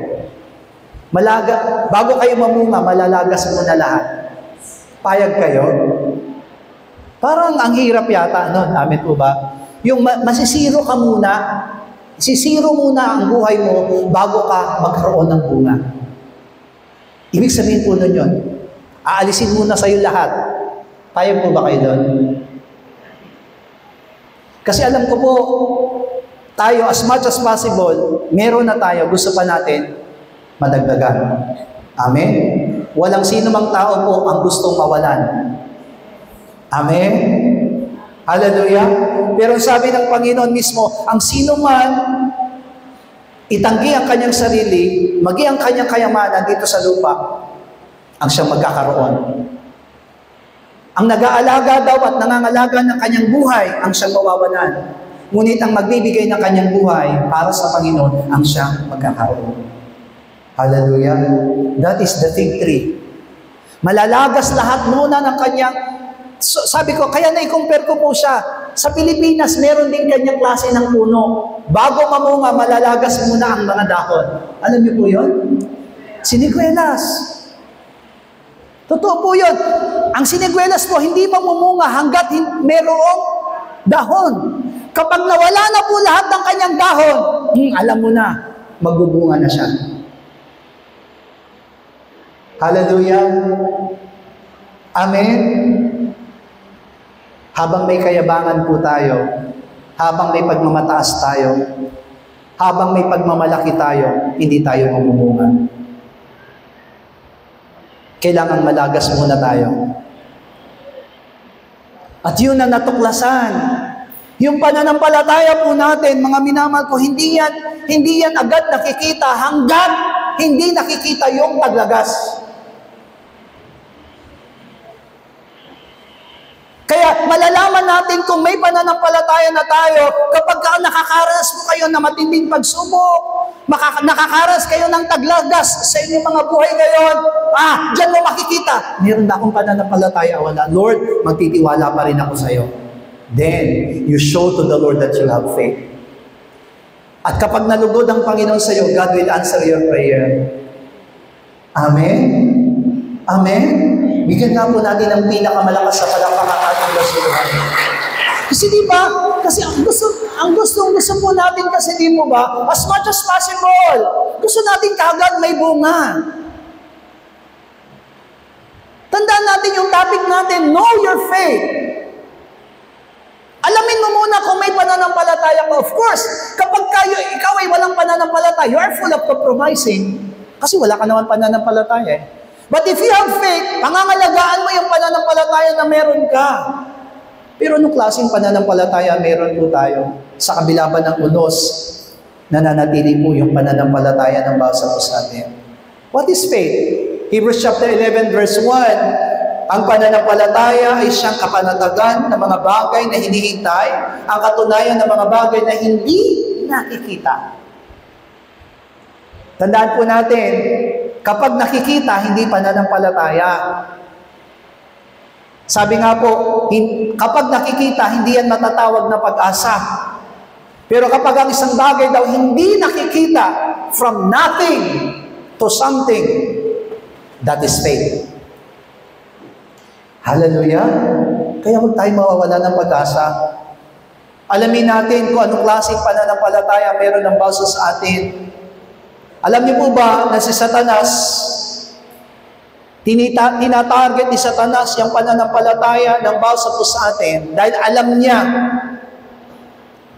bago kayo mamunga, malalagas muna lahat. Payag kayo? Parang ang hirap yata nun, amin po ba? Yung masisiro ka muna, sisiro muna ang buhay mo bago ka magkaroon ng bunga. Ibig sabihin po nun yun, aalisin muna sa'yo lahat. Payag po ba kayo doon? Kasi alam ko po, tayo as much as possible, meron na tayo, gusto pa natin madagdagan. Amen? Walang sino mang tao po ang gustong mawalan. Amen? Hallelujah? Pero sabi ng Panginoon mismo, ang sino man itanggi ang kanyang sarili, magi ang kanyang kayamanan dito sa lupa, ang siyang magkakaroon. Ang nag-aalaga daw at nangangalaga ng kanyang buhay, ang siyang mawawalan. Ngunit ang magbibigay ng kanyang buhay para sa Panginoon, ang siyang magkakaroon. Hallelujah. That is the fig tree. Malalagas lahat muna ng kanyang, sabi ko, kaya na-compare ko po siya. Sa Pilipinas, meron din kanyang klase ng puno. Bago mamunga, malalagas muna ang mga dahon. Alam niyo po yun? Siniguelas. Totoo po yun. Ang siniguelas po, hindi mamumunga hanggat merong dahon. Kapag nawala na po lahat ng kanyang dahon, alam mo na, magbubunga na siya. Hallelujah. Amen. Habang may kayabangan po tayo, habang may pagmamataas tayo, habang may pagmamalaki tayo, hindi tayo mamumunga. Kailangan malagas muna tayo. At yun ang natuklasan. Yung pananampalataya po natin, mga minamahal ko, hindi yan agad nakikita hanggang hindi nakikita yung paglagas. Kaya malalaman natin kung may pananampalataya na tayo kapag nakakaranas mo kayo na matinding pagsubok, nakakaranas kayo ng taglagas sa inyong mga buhay ngayon, diyan mo makikita, meron na akong pananampalataya, wala. Lord, magtitiwala pa rin ako sa iyo. Then, you show to the Lord that you have faith. At kapag nalugod ang Panginoon sa iyo, God will answer your prayer. Amen? Amen? Bigyan nga po natin ang pinakamalakas sa palakpakan ating Diyos. Kasi di ba? Kasi ang gusto po natin kasi di mo ba? As much as possible, gusto natin kagad may bunga. Tandaan natin yung topic natin, know your faith. Alamin mo muna kung may pananampalataya ka. Of course, kapag ikaw ay walang pananampalataya, you are full of compromising. Kasi wala ka naman pananampalataya eh. But if you have faith, pangangalagaan mo yung pananampalataya na meron ka. Pero anong klaseng pananampalataya meron po tayo? Sa kabila ba ng unos, nananatili po yung pananampalataya ng bawat isa sa atin. What is faith? Hebrews chapter 11 verse 1, ang pananampalataya ay siyang kapanatagan ng mga bagay na hinihintay, ang katunayan ng mga bagay na hindi nakikita. Tandaan po natin, kapag nakikita, hindi pananampalataya. Sabi nga po, kapag nakikita, hindi yan matatawag na pag-asa. Pero kapag ang isang bagay daw hindi nakikita, from nothing to something, that is faith. Hallelujah! Kaya huwag tayo mawawala ng pag-asa. Alamin natin kung anong klaseng pananampalataya meron ng bawat sa atin. Alam niyo po ba na si Satanas, tinatarget ni Satanas yung pananampalataya ng bawat sa atin dahil alam niya,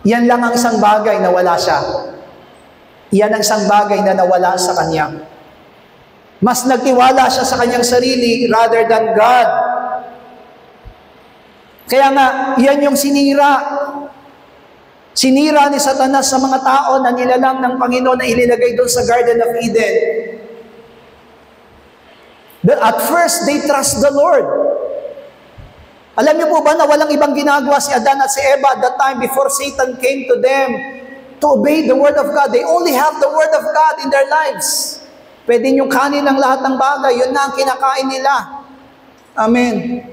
yan lang ang isang bagay na wala siya. Yan ang isang bagay na nawala sa kanya. Mas nagtiwala siya sa kanyang sarili rather than God. Kaya nga, yan yung sinira. Sinira ni Satanas sa mga tao na nilalang ng Panginoon na ilinagay doon sa Garden of Eden. But at first, they trust the Lord. Alam niyo po ba na walang ibang ginagawa si Adan at si Eva at that time before Satan came to them to obey the Word of God? They only have the Word of God in their lives. Pwede niyong kanin ang lahat ng bagay. Yun na ang kinakain nila. Amen.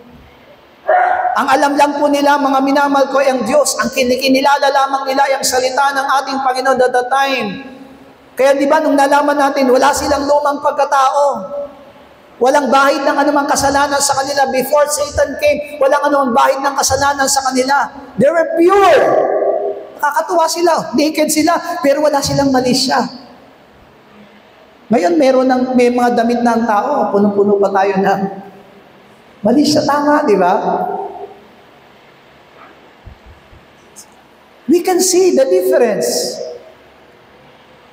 Ang alam lang po nila, mga minamahal ko, ang Diyos, ang kinikilala lamang nila yung salita ng ating Panginoon at that time. Kaya di ba, nung nalaman natin, wala silang lumang pagkatao. Walang bahid ng anumang kasalanan sa kanila before Satan came. Walang anumang bahid ng kasalanan sa kanila. They were pure. Nakakatuwa sila, naked sila, pero wala silang malisya. Ngayon, may mga damit na ang tao, puno-puno pa tayo na malisya. Tama, di ba? We can see the difference.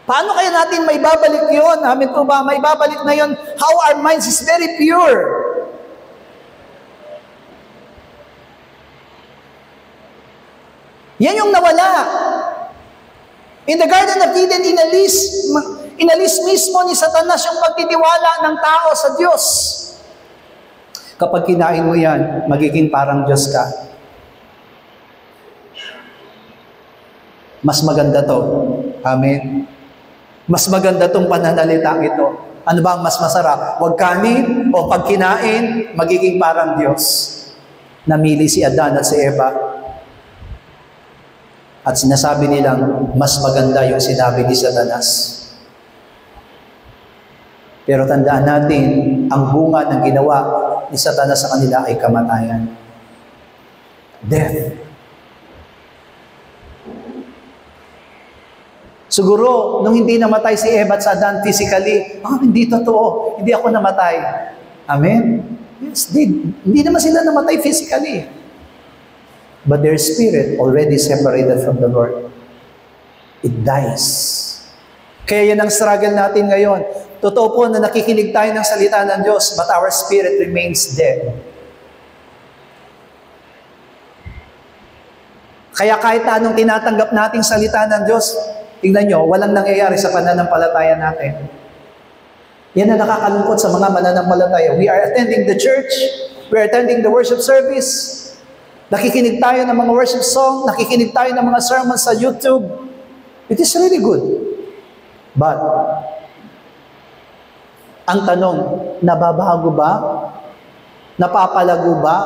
Paano kaya natin may babalik yun? Amin po ba? May babalik na yun. How our minds is very pure. Yan yung nawala. In the Garden of Eden, inalis mismo ni Satanas yung pagtitiwala ng tao sa Diyos. Kapag kinain mo yan, magiging parang Diyos ka. Mas maganda to. Amen. Mas maganda tong pananalitang ito. Ano ba ang mas masarap? Huwag kanin o pag kinain, magiging parang Diyos. Namili si Adan at si Eva. At sinasabi nilang, mas maganda yung sinabi ni Satanas. Pero tandaan natin, ang bunga ng ginawa ni Satanas sa kanila ay kamatayan. Death. Siguro, nung hindi namatay si Eva at si Adan physically, hindi totoo, hindi ako namatay. Amen? Yes, hindi naman sila namatay physically. But their spirit already separated from the Lord. It dies. Kaya yan ang struggle natin ngayon. Totoo po na nakikinig tayo ng salita ng Diyos, but our spirit remains dead. Kaya kahit anong tinatanggap nating salita ng Diyos, tingnan nyo, walang nangyayari sa pananampalataya natin. Yan ang nakakalungkot sa mga mananampalataya. We are attending the church, we are attending the worship service, nakikinig tayo ng mga worship song, nakikinig tayo ng mga sermons sa YouTube. It is really good. But, ang tanong, nababago ba? Napapalago ba?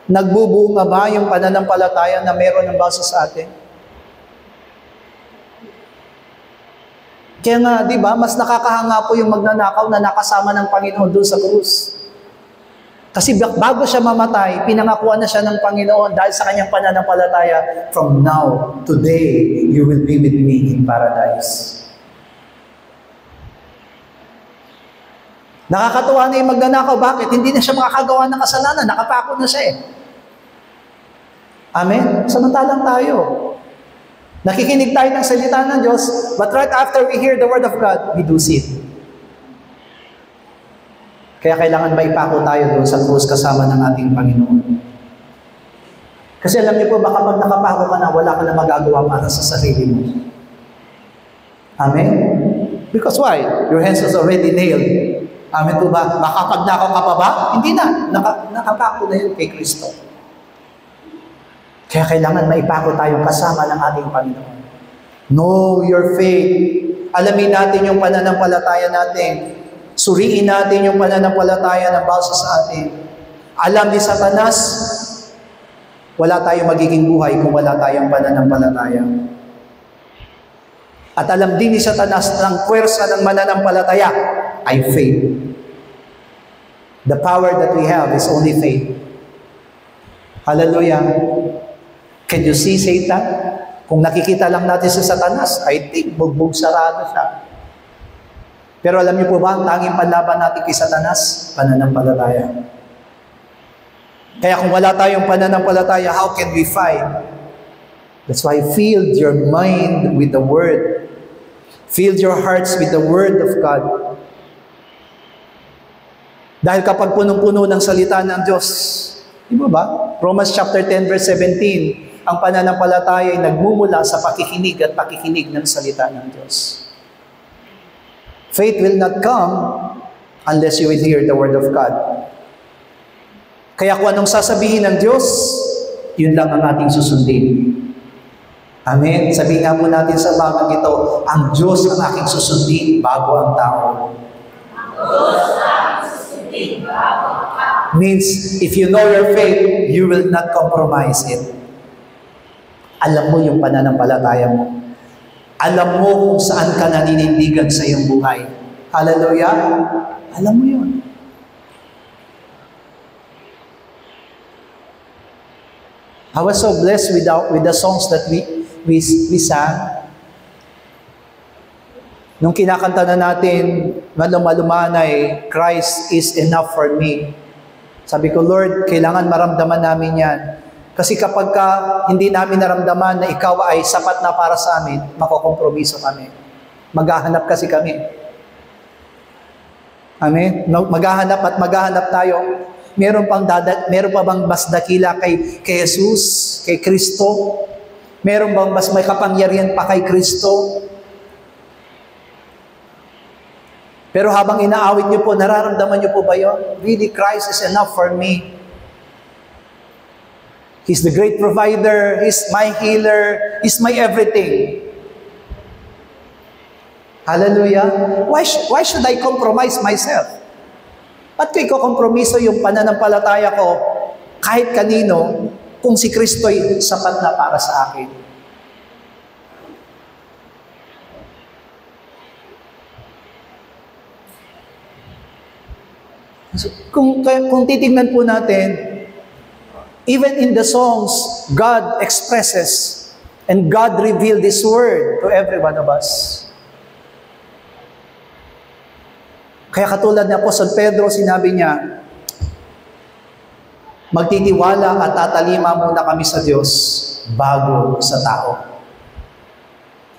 Nagbubunga ba yung pananampalataya na meron ng bawat sa atin? Kaya nga, di ba, mas nakakahanga po yung magnanakaw na nakasama ng Panginoon doon sa krus. Kasi bago siya mamatay, pinangakuan na siya ng Panginoon dahil sa kanyang pananampalataya, from now, today, you will be with me in paradise. Nakakatuwa na yung magnanakaw. Bakit? Hindi na siya makakagawa ng kasalanan. Nakapako na siya eh. Amen? Samantalang tayo. Nakikinig tayo ng salita ng Diyos, but right after we hear the Word of God, we do sin. Kaya kailangan maipako tayo doon sa krus kasama ng ating Panginoon. Kasi alam niyo po, baka pag nakapako ka na, wala ka na magagawa para sa sarili mo. Amen? Because why? Your hands was already nailed. Amen po ba? Makapagnakaw ka pa ba? Hindi na. Nakapako na yun kay Kristo. Kaya kailangan maipako tayong kasama ng ating Panginoon. Know your faith. Alamin natin yung pananampalataya natin. Suriin natin yung pananampalataya ng bawat sa atin. Alam ni Satanas, wala tayong magiging buhay kung wala tayong pananampalataya. At alam din ni Satanas ng puwersa ng mananampalataya ay faith. The power that we have is only faith. Hallelujah. Can you see Satan? Kung nakikita lang natin sa Satanas, I think bugbog sarado siya. Pero alam niyo po ba, ang tanging panlaban natin kay Satanas? Pananampalataya. Kaya kung wala tayong pananampalataya, how can we fight? That's why fill your mind with the Word. Fill your hearts with the Word of God. Dahil kapag punong-puno ng salita ng Diyos, di ba? Romans chapter 10 verse 17, ang pananampalataya ay nagmumula sa pakikinig at pakikinig ng salita ng Diyos. Faith will not come unless you will hear the Word of God. Kaya kung anong sasabihin ng Diyos, yun lang ang ating susundin. Amen? Sabihin nga po natin sa bagang ito, ang Diyos ang aking susundin bago ang tao. Ang Diyos ang aking susundin bago ang tao. Means, if you know your faith, you will not compromise it. Alam mo yung pananampalataya mo. Alam mo kung saan ka naninindigan sa iyong buhay. Hallelujah? Alam mo yun. I was so blessed with the songs that we sang. Nung kinakanta na natin, malumanay, Christ is enough for me. Sabi ko, Lord, kailangan maramdaman namin yan. Kasi kapag hindi namin naramdaman na ikaw ay sapat na para sa amin, makokompromiso kami. Maghahanap kasi kami. Amen? Maghahanap at maghahanap tayo. Meron pa bang mas dakila kay Jesus, kay Kristo? Meron bang mas may kapangyarihan pa kay Kristo? Pero habang inaawit niyo po, nararamdaman niyo po ba yun? Really, Christ is enough for me. He's the great provider. He's my healer. He's my everything. Hallelujah. Why should I compromise myself? Ba't ko ikokompromiso yung pananampalataya ko kahit kanino kung si Kristo'y sapat na para sa akin? So, kung titignan po natin, even in the songs, God expresses and God revealed His Word to every one of us. Kaya katulad ni Apostol Pedro, sinabi niya, magtitiwala at tatalima muna kami sa Diyos bago sa tao.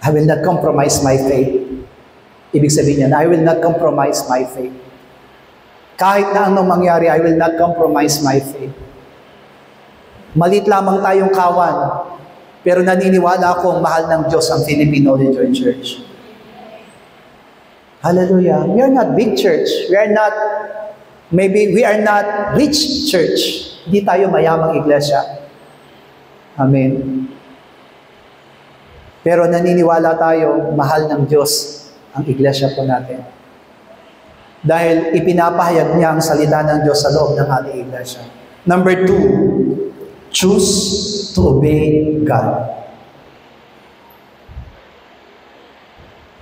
I will not compromise my faith. Ibig sabihin niya, I will not compromise my faith. Kahit na anong mangyari, I will not compromise my faith. Malit lamang tayong kawan, pero naniniwala akong mahal ng Diyos ang Philippine Holy Joint Church. Hallelujah. We are not big church. We are not rich church. Hindi tayo mayamang iglesia. Amen. Pero naniniwala tayo, mahal ng Diyos ang iglesia po natin. Dahil ipinapahayag niya ang salita ng Diyos sa loob ng ating iglesia. Number 2, choose to obey God.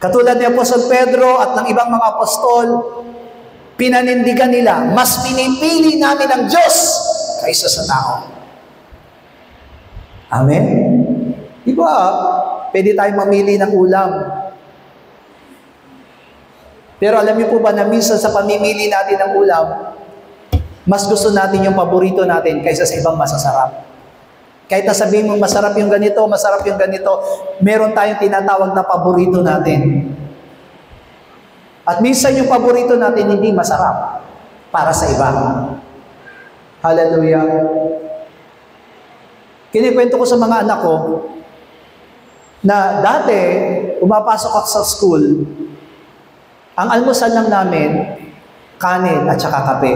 Katulad ni Apostol Pedro at ng ibang mga apostol, pinanindigan nila, mas pinipili namin ang Diyos kaysa sa tao. Amen? Di ba, pwede tayong mamili ng ulam. Pero alam niyo po ba na minsan sa pamimili natin ng ulam, mas gusto natin yung paborito natin kaysa sa ibang masasarap. Kahit na sabihin mo masarap yung ganito, meron tayong tinatawag na paborito natin. At minsan yung paborito natin hindi masarap para sa iba. Hallelujah. Kinikwento ko sa mga anak ko na dati, umapasok ako sa school, ang almusal lang namin, kanin at saka kape.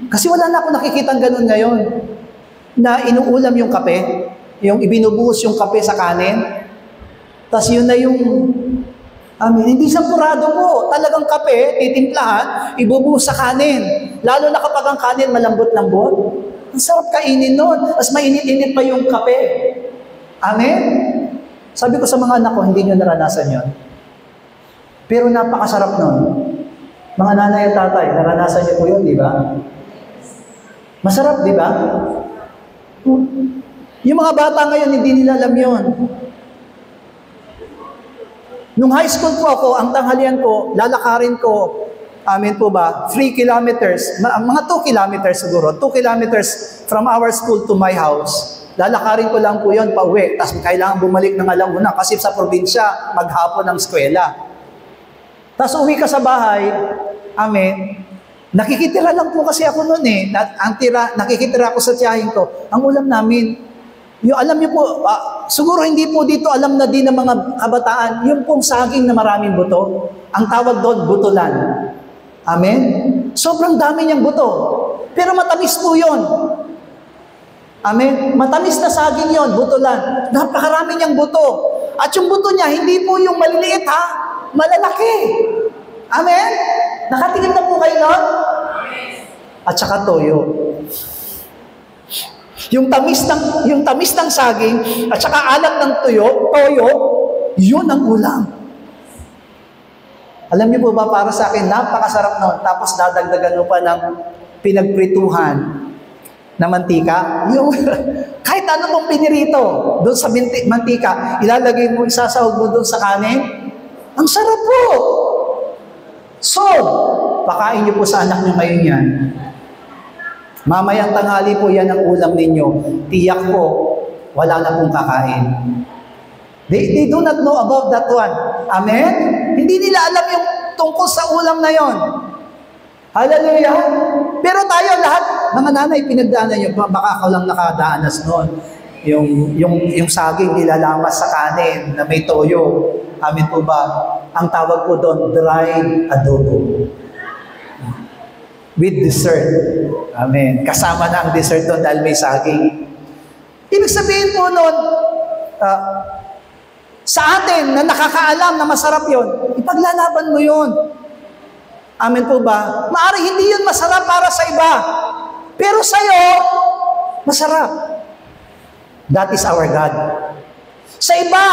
Kasi wala na ako nakikitang ganun ngayon, na inuulam yung kape, yung ibinubuhos yung kape sa kanin, tas yun na yung, hindi sampurado po, talagang kape, titimplahan, ibubuhos sa kanin. Lalo na kapag ang kanin malambot-lambot, ang sarap kainin nun, tas mainit-init pa yung kape. Amen? Sabi ko sa mga anak ko, hindi nyo naranasan yun. Pero napakasarap nun. Mga nanay at tatay, naranasan niyo po yun, di ba? Masarap, di ba? Yung mga bata ngayon, hindi nila alam yun. Nung high school po ako, ang tanghalian ko, lalakarin ko, amin po ba, 3 kilometers, mga 2 kilometers siguro, 2 kilometers from our school to my house. Lalakarin ko lang po yun, pauwi. Tapos kailangan bumalik ng alauna kasi sa probinsya, maghapon ng eskwela. Tapos uwi ka sa bahay, amen, nakikitira lang po kasi ako noon eh. Nakikitira ako sa tiyahin ko. Ang ulam namin, yung alam niyo po, siguro hindi po dito alam na din ng mga kabataan, yung pong saging na maraming buto, ang tawag doon, butulan. Amen? Sobrang dami niyang buto. Pero matamis po yun. Amen? Matamis na saging yon, butulan. Napakarami niyang buto. At yung buto niya, hindi po yung maliliit ha, malalaki. Amen? Nakatingin na po kayo nun? At saka toyo. Yung tamis ng saging, at saka alat ng toyo, yun ang ulam. Alam niyo po ba, para sa akin, napakasarap nun. Tapos dadagdagan mo pa ng pinagprituhan na mantika. Yung, kahit ano pong pinirito, doon sa mantika, ilalagay mo, isasahog mo doon sa kanin. Ang sarap po! So, pakain niyo po sa anak niyo ngayon yan. Mamayang tanghali po yan ang ulam ninyo. Tiyak po, wala na pong kakain. They do not know about that one. Amen? Hindi nila alam yung tungkol sa ulam na yon. Hallelujah! Pero tayo lahat, mga nanay, pinagdaanan nyo, baka ako lang nakadaanas noon. Yung saging nilalamas sa kanin na may toyo. Amin po ba? Ang tawag po doon, dried adobo. With dessert. Amen. Kasama na ang dessert doon dahil may saging. Ibig sabihin po noon, sa atin na nakakaalam na masarap yon, ipaglalaban mo yon. Amen po ba? Maari hindi yun masarap para sa iba. Pero sa'yo, masarap. That is our God. Sa iba,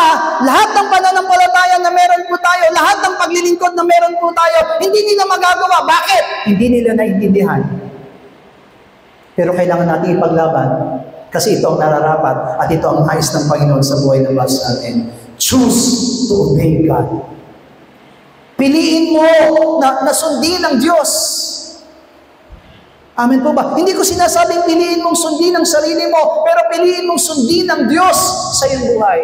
lahat ng pananampalataya na meron po tayo, lahat ng paglilingkod na meron po tayo, hindi nila magagawa. Bakit? Hindi nila naiintindihan. Pero kailangan natin ipaglaban kasi ito ang nararapat at ito ang nais ng Panginoon sa buhay ng bawat atin. Choose to obey God. Piliin mo na sundin ang Diyos. Amen po ba? Hindi ko sinasabing piliin mong sundin ang sarili mo, pero piliin mong sundin ang Diyos sa iyong buhay.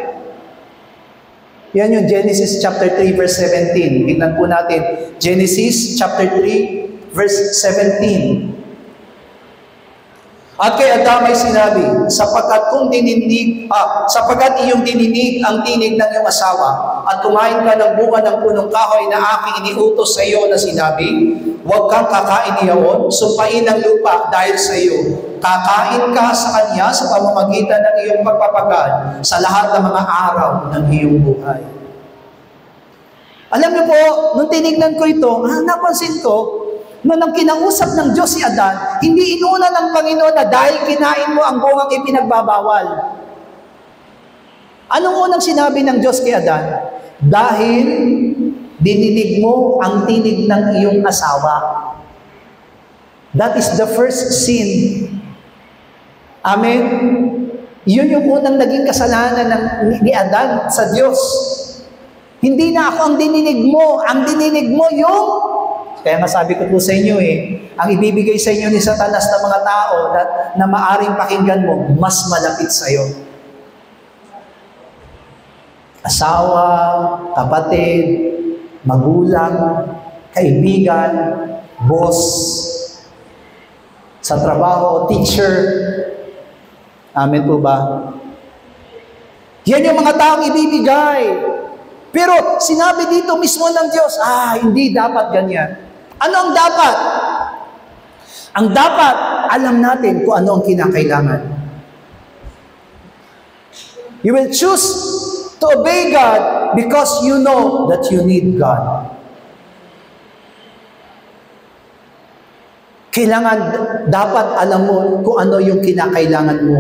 Yan yung Genesis chapter 3 verse 17. Tingnan po natin. Genesis chapter 3 verse 17. At kay Adam ay sinabi, sapagkat iyong dininig ang tinig ng iyong asawa, at kumain ka ng bunga ng punong kahoy na aking iniutos sa iyo na sinabi, huwag kang kakain niyaon, sumpain ang lupa dahil sa iyo. Kakain ka sa kanya sa pamamagitan ng iyong pagpapagal sa lahat ng mga araw ng iyong buhay. Alam niyo po, nung tinignan ko ito, napansin ko, nang kinausap ng Diyos si Adan, hindi inuna ng Panginoon na dahil kinain mo ang bungang ipinagbabawal. Anong unang sinabi ng Diyos kay Adan? Dahil dininig mo ang tinig ng iyong asawa. That is the first sin. Amen? Yun yung unang naging kasalanan ni Adan sa Diyos. Hindi na ako ang dininig mo. Ang dininig mo yung... Kaya nga sabi ko po sa inyo ang ibibigay sa inyo ni Satanas na mga tao na maaring pakinggan mo, mas malapit sa iyo. Asawa, kapatid, magulang, kaibigan, boss, sa trabaho, teacher. Amen po ba? Yan yung mga taong ibibigay. Pero sinabi dito mismo ng Diyos, hindi dapat ganyan. Ano ang dapat? Ang dapat, alam natin kung ano ang kinakailangan. You will choose to obey God because you know that you need God. Kailangan, dapat alam mo kung ano yung kinakailangan mo.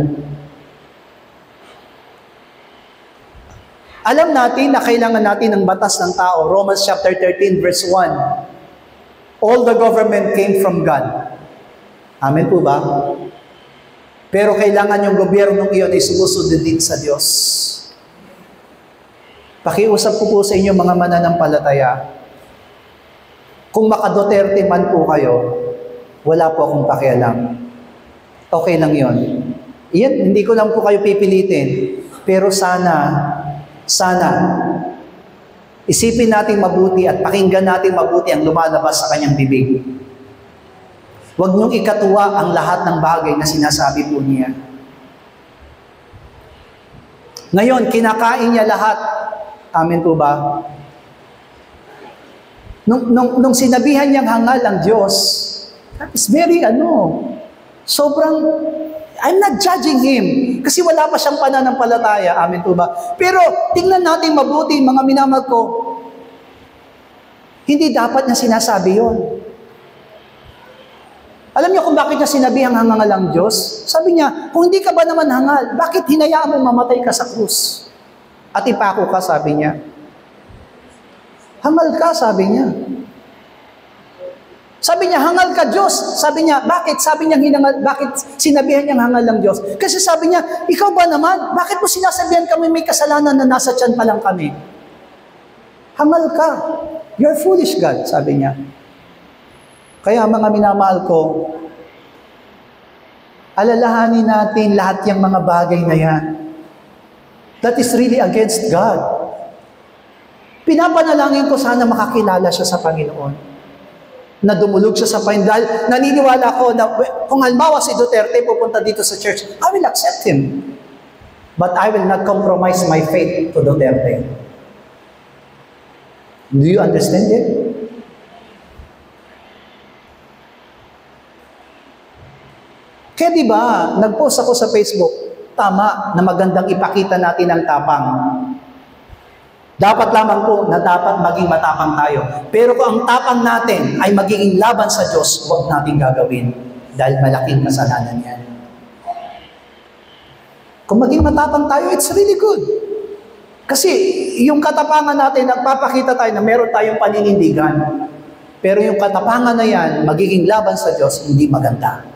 Alam natin na kailangan natin ng batas ng tao. Romans chapter 13 verse 1. All the government came from God. Amen po ba? Pero kailangan yung gobyernong iyon ay sumusunod din sa Diyos. Pakiusap ko po sa inyo mga mananampalataya. Kung maka-Duterte man po kayo, wala po akong pakialam. Okay lang yon. Iyan, hindi ko lang po kayo pipilitin. Pero sana, isipin natin mabuti at pakinggan natin mabuti ang lumalabas sa kanyang bibig. Huwag niyong ikatuwa ang lahat ng bagay na sinasabi po niya. Ngayon, kinakain niya lahat. Amen po ba? Nung sinabihan niyang hangal ang Diyos, that is very sobrang, I'm not judging him. Kasi wala pa siyang pananampalataya. Amen po ba? Pero, tingnan natin mabuti, mga minamahal ko. Hindi dapat niya sinasabi yon. Alam niyo kung bakit niya sinabihang hangal ang Diyos? Sabi niya, kung hindi ka ba naman hangal, bakit hinayaan mo mamatay ka sa krus? At ipako ka, sabi niya. Hangal ka, sabi niya. Sabi niya, hangal ka, Diyos. Sabi niya, bakit? Sabi niya, bakit sinabihan niyang hangal ang Diyos? Kasi sabi niya, ikaw ba naman? Bakit mo sinasabihan kami may kasalanan na nasa tiyan pa lang kami? Hangal ka. You're foolish, God, sabi niya. Kaya mga minamahal ko, alalahanin natin lahat yung mga bagay na yan. That is really against God. Pinapanalangin ko sana makakilala siya sa Panginoon. Na dumulog siya sa Panginoon. Dahil naniniwala ko na kung halimbawa si Duterte pupunta dito sa church, I will accept him. But I will not compromise my faith to Duterte. Do you understand it? Kaya diba, nag-post ako sa Facebook, tama na magandang ipakita natin ang tapang. Dapat lamang po na dapat maging matapang tayo. Pero kung ang tapang natin ay magiging laban sa Diyos, huwag natin gagawin. Dahil malaking kasalanan yan. Kung maging matapang tayo, it's really good. Kasi yung katapangan natin, nagpapakita tayo na meron tayong paninindigan. Pero yung katapangan na yan, magiging laban sa Diyos, hindi maganda.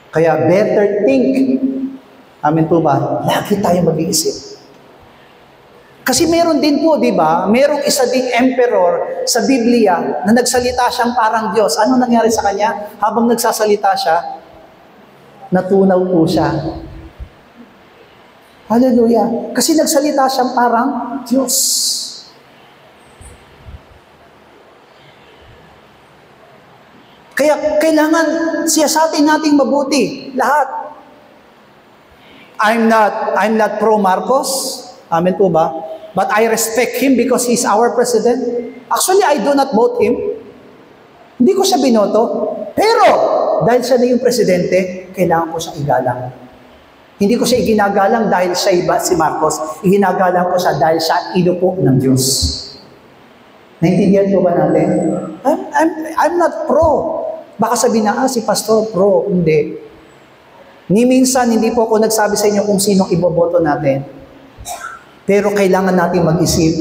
Kaya better think. Amen po ba? Lagi tayo mag-iisip. Kasi meron din po, di ba? Merong isa ding emperor sa Biblia na nagsalita siyang parang Diyos. Ano nangyari sa kanya? Habang nagsasalita siya, natunaw po siya. Hallelujah. Kasi nagsalita siyang parang Diyos. Kaya kailangan siyasatin nating mabuti lahat. I'm not pro Marcos. Amen po ba? But I respect him because he's our president. Actually, I do not vote him. Hindi ko siya binoto. Pero, dahil siya na yung presidente, kailangan ko siyang igalang. Hindi ko siya iginagalang dahil siya iba si Marcos. Iginagalang ko siya dahil siya inupo ng Diyos. Naintindihan po ba natin? I'm not pro. Baka sabihin na, si Pastor pro. Hindi. Ni minsan, hindi po ako nagsabi sa inyo kung sinong iboboto natin. Pero kailangan natin mag-isip.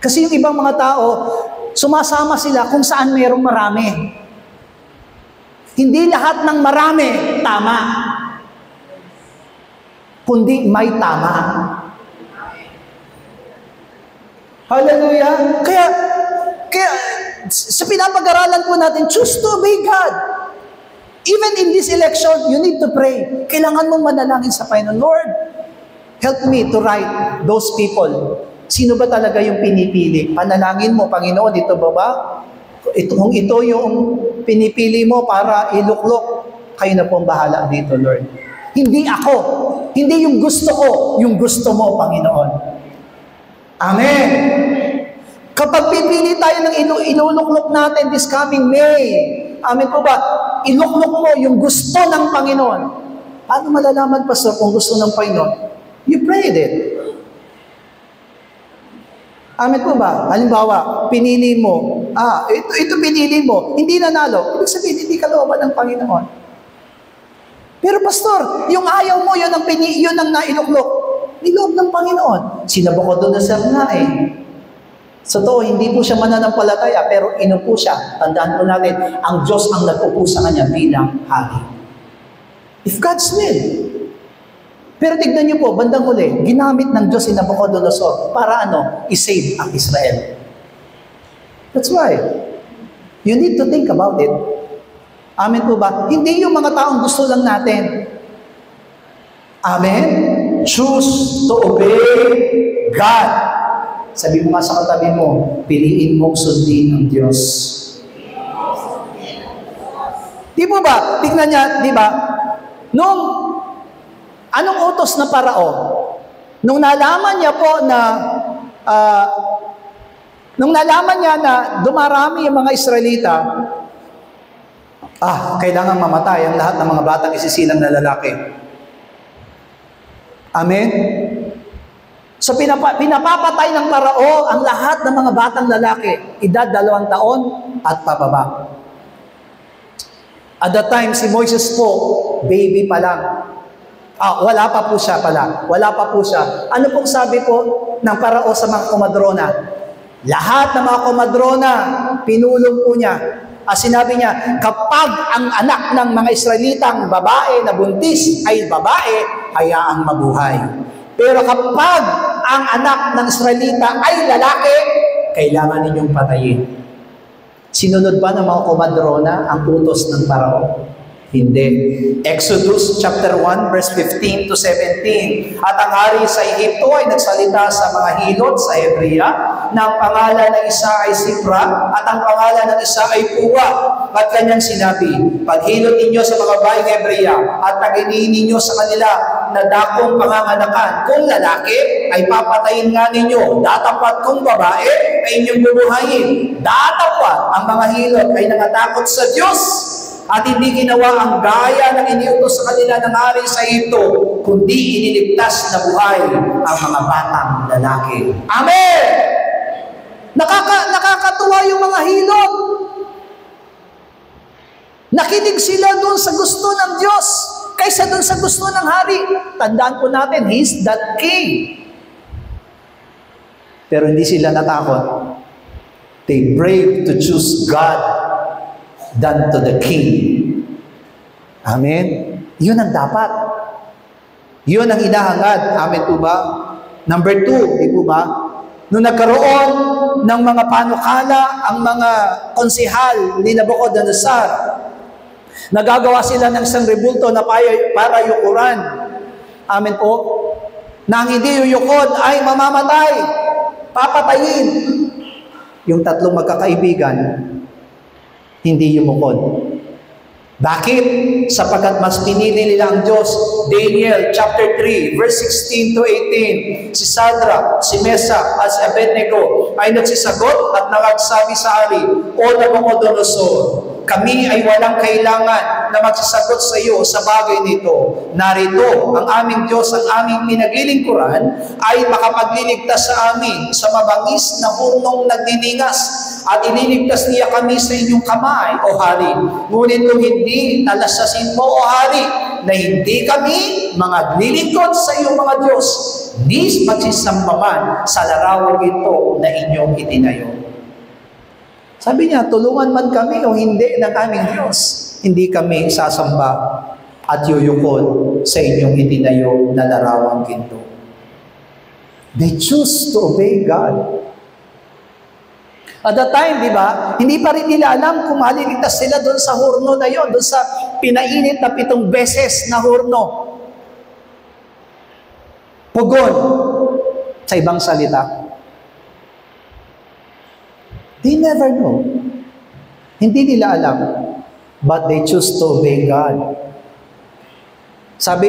Kasi yung ibang mga tao, sumasama sila kung saan mayroong marami. Hindi lahat ng marami, tama. Kundi may tama. Hallelujah! Kaya sa pinapag-aralan po natin, choose to obey God. Even in this election, you need to pray. Kailangan mong manalangin sa Panginoon, Lord, help me to write those people. Sino ba talaga yung pinipili? Panalangin mo, Panginoon, ito ba? Kung ito yung pinipili mo para iluklok, kayo na pong bahala dito, Lord. Hindi ako. Hindi yung gusto ko, yung gusto mo, Panginoon. Amen. Kapag pipili tayo ng iluluklok natin this coming May, amen po ba? Iluklok mo yung gusto ng Panginoon. Paano malalaman, Pastor, kung gusto ng Panginoon? You prayed it. Amen po ba? Halimbawa, pinili mo, ito pinili mo, hindi nanalo. Ibig sabihin, hindi ka looban ng Panginoon. Pero Pastor, yung ayaw mo, yun ang nailuklok. Niloob ng Panginoon. Sinabucodonosor nga eh. Sa totoo, hindi po siya mananampalataya, pero inupo siya. Tandaan po natin, ang Diyos ang nag-upo sa kanya bilang hari. If God's will. Pero tignan niyo po, bandang huli, ginamit ng Diyos si Nabucodonosor para i-save ang Israel. That's why, you need to think about it. Amen po ba? Hindi yung mga taong gusto lang natin. Amen? Choose to obey God. Sabi mo nga sa katabi mo, piliin mong sundin ang Diyos. Di po ba? Tignan niya, di ba? Anong utos na parao? Nung nalaman niya po na dumarami yung mga Israelita, kailangan mamatay ang lahat ng mga batang isisilang na lalaki. Amen? So pinapapatay ng parao ang lahat ng mga batang lalaki, edad 2 taon at pababa. At that time, si Moises po, baby pa lang. Wala pa po siya. Ano pong sabi po ng parao sa mga komadrona? Lahat ng mga komadrona, pinulong po niya. Sinabi niya, kapag ang anak ng mga Israelitang babae na buntis ay babae, hayaang mabuhay. Pero kapag ang anak ng Israelita ay lalaki, kailangan ninyong patayin. Sinunod ba ng mga komadrona ang utos ng parao? Hindi. Exodus chapter 1 verse 15 to 17. At ang hari sa Ehipto ay nagsalita sa mga hilot sa Hebrea na ang pangalan ng isa ay Sipra at ang pangalan ng isa ay Puwa. At kanyang sinabi, paghilot ninyo sa mga bayang Hebrea at paginihin ninyo sa kanila na dakong pangangalakan. Kung lalaki, ay papatayin nga ninyo. Datapat kung babae, ay inyong bubuhayin. Datapat ang mga hilot ay nangatakot sa Diyos at hindi ginawa ang gaya ng iniutos sa kanila ng hari sa Ehipto, kundi iniligtas na buhay ang mga batang lalaki. Amen! Nakakatuwa yung mga hilot. Nakinig sila doon sa gusto ng Diyos kaysa doon sa gusto ng hari. Tandaan po natin, He's that king. Pero hindi sila natakot. They brave to choose God than to the king. Amen? Yun ang dapat. Yun ang inahangad. Amen po ba? Number 2, di po ba? Nung nagkaroon ng mga panukala ang mga konsehal ni Nabucodonosor, nagagawa sila ng isang rebulto na para yukuran. Amen po? Na ang hindi yuyukod ay mamamatay, papatayin. Yung 3 magkakaibigan, hindi yumukod. Bakit? Sapagkat mas pinili nila ang Diyos. Daniel chapter 3 verse 16 to 18. Si Shadrach, si Meshach, at si Abednego ay nagsisagot at nagsabi sa hari, O Nabucodonosor, kami ay walang kailangan na magsasagot sa iyo sa bagay nito. Narito, ang aming Diyos, ang aming pinaglilingkuran, ay makapagliligtas sa amin sa mabangis na hurnong nagdiningas at iniligtas niya kami sa inyong kamay, O Hari. Ngunit kung hindi, talasasin mo, O Hari, na hindi kami maglilingkod sa iyong mga Diyos, ni magsisamba man sa larawang ito na inyong itinayo. Sabi niya, tulungan man kami o hindi ng aming Diyos, hindi kami sasamba at yuyukod sa inyong itinayo na larawang ginto. They choose to obey God. At the time, di ba, hindi pa rin nila alam kung maliligtas sila doon sa hurno na yon, doon sa pinainit na 7 beses na hurno. Pugon, sa ibang salita. They never know. Hindi nila alam, but they choose to obey God. Sabi,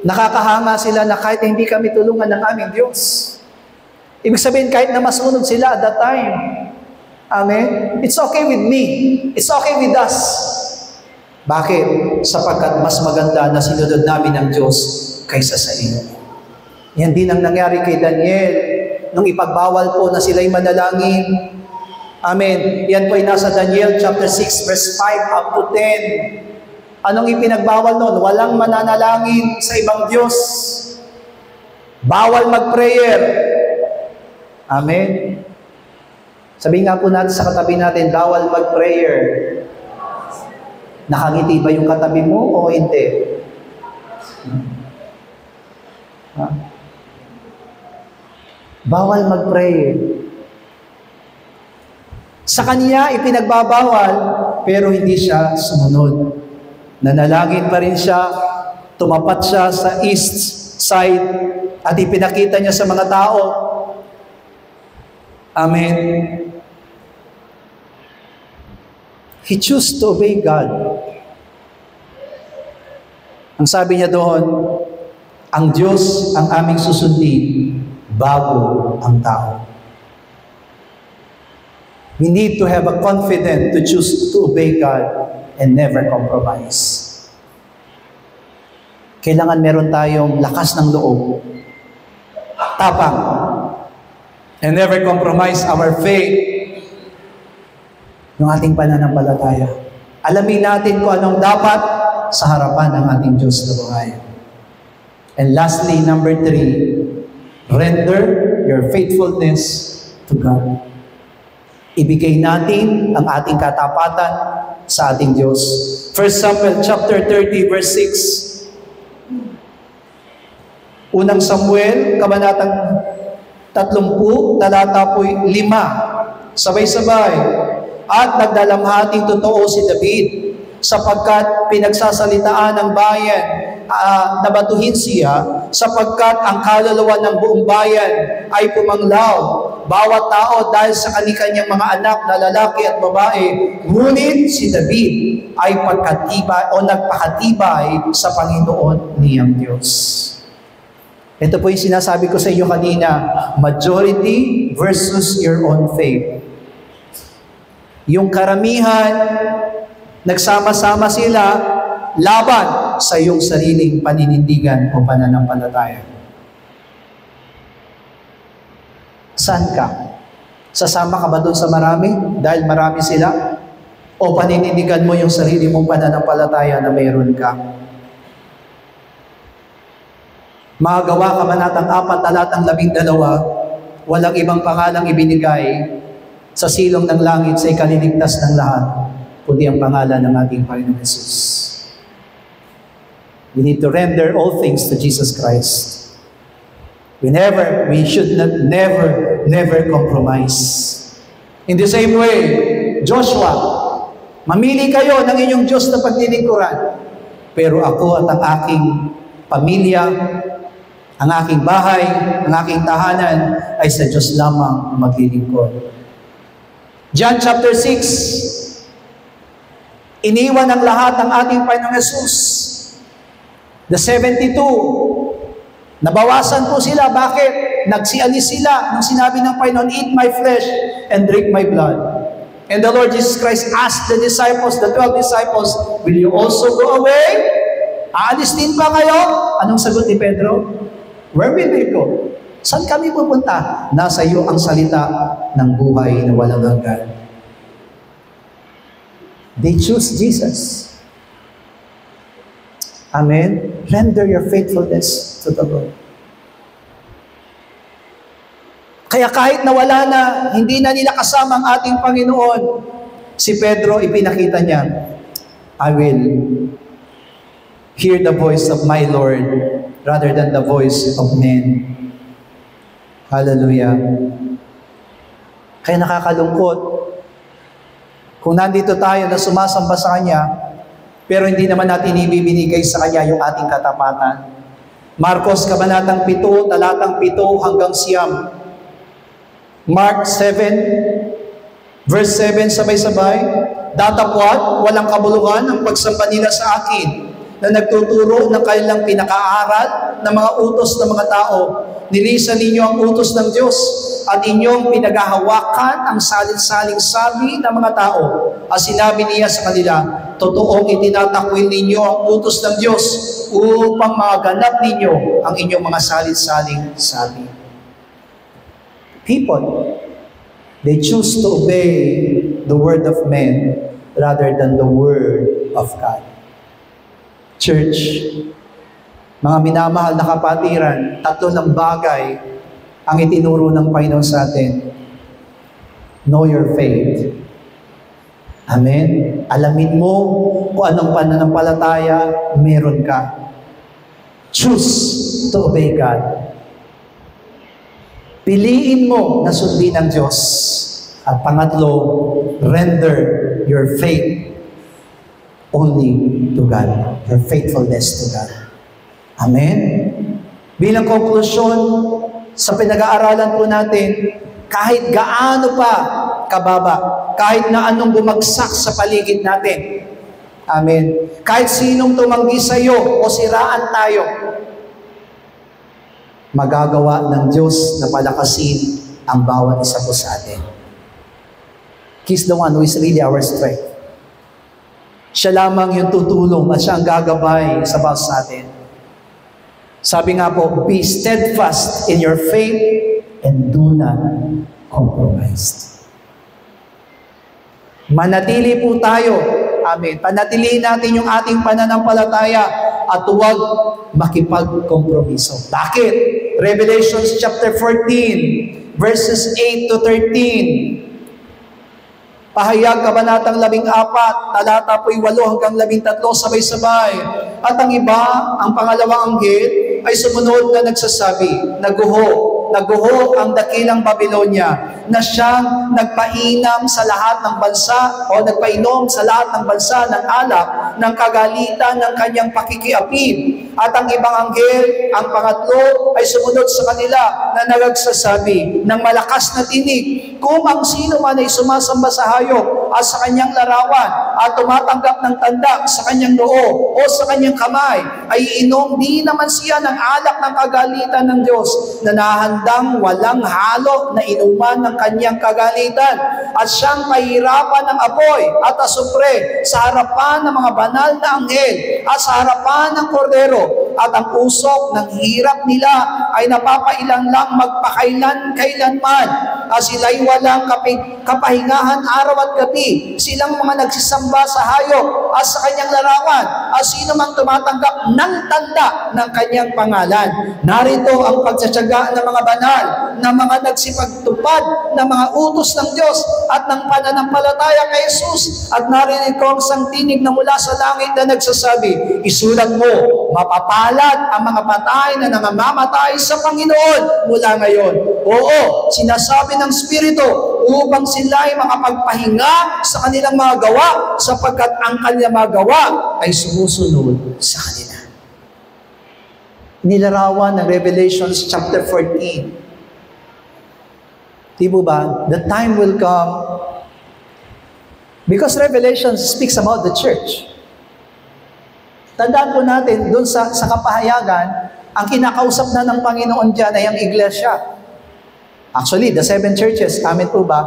nakakahanga sila na kahit hindi kami tulungan ng aming Diyos. Ibig sabihin, kahit na masunog sila at that time. Amen? It's okay with me. It's okay with us. Bakit? Sapagkat mas maganda na sinunod namin ng Diyos kaysa sa inyo. Yan din ang nangyari kay Daniel nung ipagbawal po na sila'y manalangin. Amen. Yan po ay nasa Daniel chapter 6 verse 5 up to 10. Anong ipinagbawal noon? Walang mananalangin sa ibang Diyos. Bawal mag-prayer. Amen. Sabihin nga po natin sa katabi natin, bawal mag-prayer. Nakangiti ba yung katabi mo o hindi? Bawal mag-prayer. Sa kanya ipinagbabawal, pero hindi siya sumunod. Nanalangin pa rin siya, tumapat siya sa east side, at ipinakita niya sa mga tao. Amen. He chose to obey God. Ang sabi niya doon, ang Diyos ang aming susundin bago ang tao. We need to have a confidence to choose to obey God and never compromise. Kailangan meron tayong lakas ng loob, tapang, and never compromise our faith, yung ating pananampalataya. Alamin natin kung anong dapat sa harapan ng ating Diyos na buhay. And lastly, number 3, render your faithfulness to God. Ibigay natin ang ating katapatan sa ating Diyos. 1 Samuel chapter 30 verse 6. Unang Samuel, kabanatang 30, talata po 5. Sabay-sabay. At nagdalamhating totoo si David, sapagkat pinagsasalitaan ng bayan na batuhin siya, sapagkat ang kaluluwa ng buong bayan ay pumanglaw, bawat tao dahil sa kanyang mga anak na lalaki at babae. Ngunit si David ay pagkatibay o nagpakatibay sa Panginoon niyang Diyos. Ito po yung sinasabi ko sa inyo kanina, majority versus your own faith. Yung karamihan, nagsama-sama sila laban sa iyong sariling paninindigan o pananampalataya. Saan ka? Sasama ka ba doon sa marami? Dahil marami sila? O paninindigan mo yung sarili mong pananampalataya na mayroon ka? Magawa, kabanatang 4, talatang 12, walang ibang pangalang ibinigay sa silong ng langit sa ikaliligtas ng lahat, kundi ang pangalan ng ating Panginoon Jesus. We need to render all things to Jesus Christ. We should never compromise. In the same way, Joshua, mamili kayo ng inyong Diyos na paglilingkuran. Pero ako at ang aking pamilya, ang aking bahay, ang aking tahanan, ay sa Diyos lamang maglilingkod. John chapter 6, iniwan ng lahat ng ating Panginoong Jesus. The 72, nabawasan po sila. Bakit? Nagsialis sila nung sinabi ng Panginoon, eat my flesh and drink my blood. And the Lord Jesus Christ asked the disciples, the 12 disciples, will you also go away? Aalis din pa kayo? Anong sagot ni Pedro? Where will we go? Saan kami pupunta? Nasa iyo ang salita ng buhay na walang hanggan. They choose Jesus. Amen? Render your faithfulness to the Lord. Kaya kahit nawala na, hindi na nila kasama ang ating Panginoon, si Pedro, ipinakita niya, I will hear the voice of my Lord rather than the voice of men. Hallelujah. Kaya nakakalungkot kung nandito tayo na sumasamba sa Kanya, pero hindi naman natin ibibinigay sa Kanya yung ating katapatan. Marcos, Kabanatang 7, talatang 7 hanggang 9. Mark 7, verse 7, sabay-sabay. Datapwat, walang kabuluhan ang pagsamba nila sa akin, na nagtuturo ng kanilang pinakaaral ng mga utos ng mga tao. Nilisan ninyo ang utos ng Diyos at inyong pinaghahawakan ang salin-saling sabi ng mga tao. At sinabi niya sa kanila, totoong itinatakwil ninyo ang utos ng Diyos upang maganap ninyo ang inyong mga salin-saling sabi. People, they choose to obey the word of men rather than the word of God. Church, mga minamahal na kapatiran, 3 ng bagay ang itinuro ng Panginoon sa atin. Know your faith. Amen? Alamin mo kung anong pananampalataya meron ka. Choose to obey God. Piliin mo na sundin ang Diyos. At pangatlo, render your faith only to God. Your faithfulness to God. Amen? Bilang konklusyon, sa pinag-aaralan po natin, kahit gaano pa kababa, kahit na anong bumagsak sa paligid natin, amen, kahit sinong tumanggi sa iyo o siraan tayo, magagawa ng Diyos na palakasin ang bawat isa po sa atin. He's the one who is really our strength. Siya lamang yung tutulong at siya ang gagabay sa bawat sa atin. Sabi nga po, be steadfast in your faith and do not compromise. Manatili po tayo. Amen. Panatilihin natin yung ating pananampalataya at huwag makipagkompromiso. Bakit? Revelation chapter 14, verses 8 to 13. Pahayag, Kabanatang 14, talata po'y 8 hanggang 13, sabay-sabay. At ang iba, ang pangalawang anghel, ay sumunod na nagsasabi, naguho ang dakilang Babilonia, na siyang nagpainam sa lahat ng bansa, o nagpainom sa lahat ng bansa ng alak, ng kagalitan ng kanyang pakikiapid. At ang ibang anghel, ang pangatlo, ay sumunod sa kanila na nagsasabi ng malakas na tinig, kung ang sino man ay sumasamba sa hayop at sa kanyang larawan at tumatanggap ng tanda sa kanyang noo o sa kanyang kamay, ay iinom di naman siya ng alak ng kagalitan ng Diyos na nahandang walang halo na inuman ng kanyang kagalitan, at siyang pahirapan ng apoy at asupre sa harapan ng mga banal na anghel at sa harapan ng kordero, at ang usok ng hirap nila ay napapailang lang magpakailan-kailanman, at sila'y walang kapahingahan araw at gabi. Silang mga nagsisamba sa hayop at sa kanyang larawan, at sino mang tumatanggap ng tanda ng kanyang pangalan. Narito ang pagtsatsaga ng mga banal na mga nagsipagtupad ng mga utos ng Diyos at ng pananampalataya kay Jesus. At narinig ko ang isang tinig na mula sa langit na nagsasabi, isulat mo, mapapalad ang mga patay na nangamamatay sa Panginoon mula ngayon. Oo, sinasabi ng Espiritu upang sila ay makapagpahinga sa kanilang mga gawa, sapagkat ang kanilang mga gawa ay sumusunod sa kanila. Nilarawan ng Revelation chapter 14. Di ba? The time will come, because Revelation speaks about the church. Tandaan po natin, doon sa kapahayagan, ang kinakausap na ng Panginoon dyan ay ang iglesia. Actually, the 7 churches, amin po ba?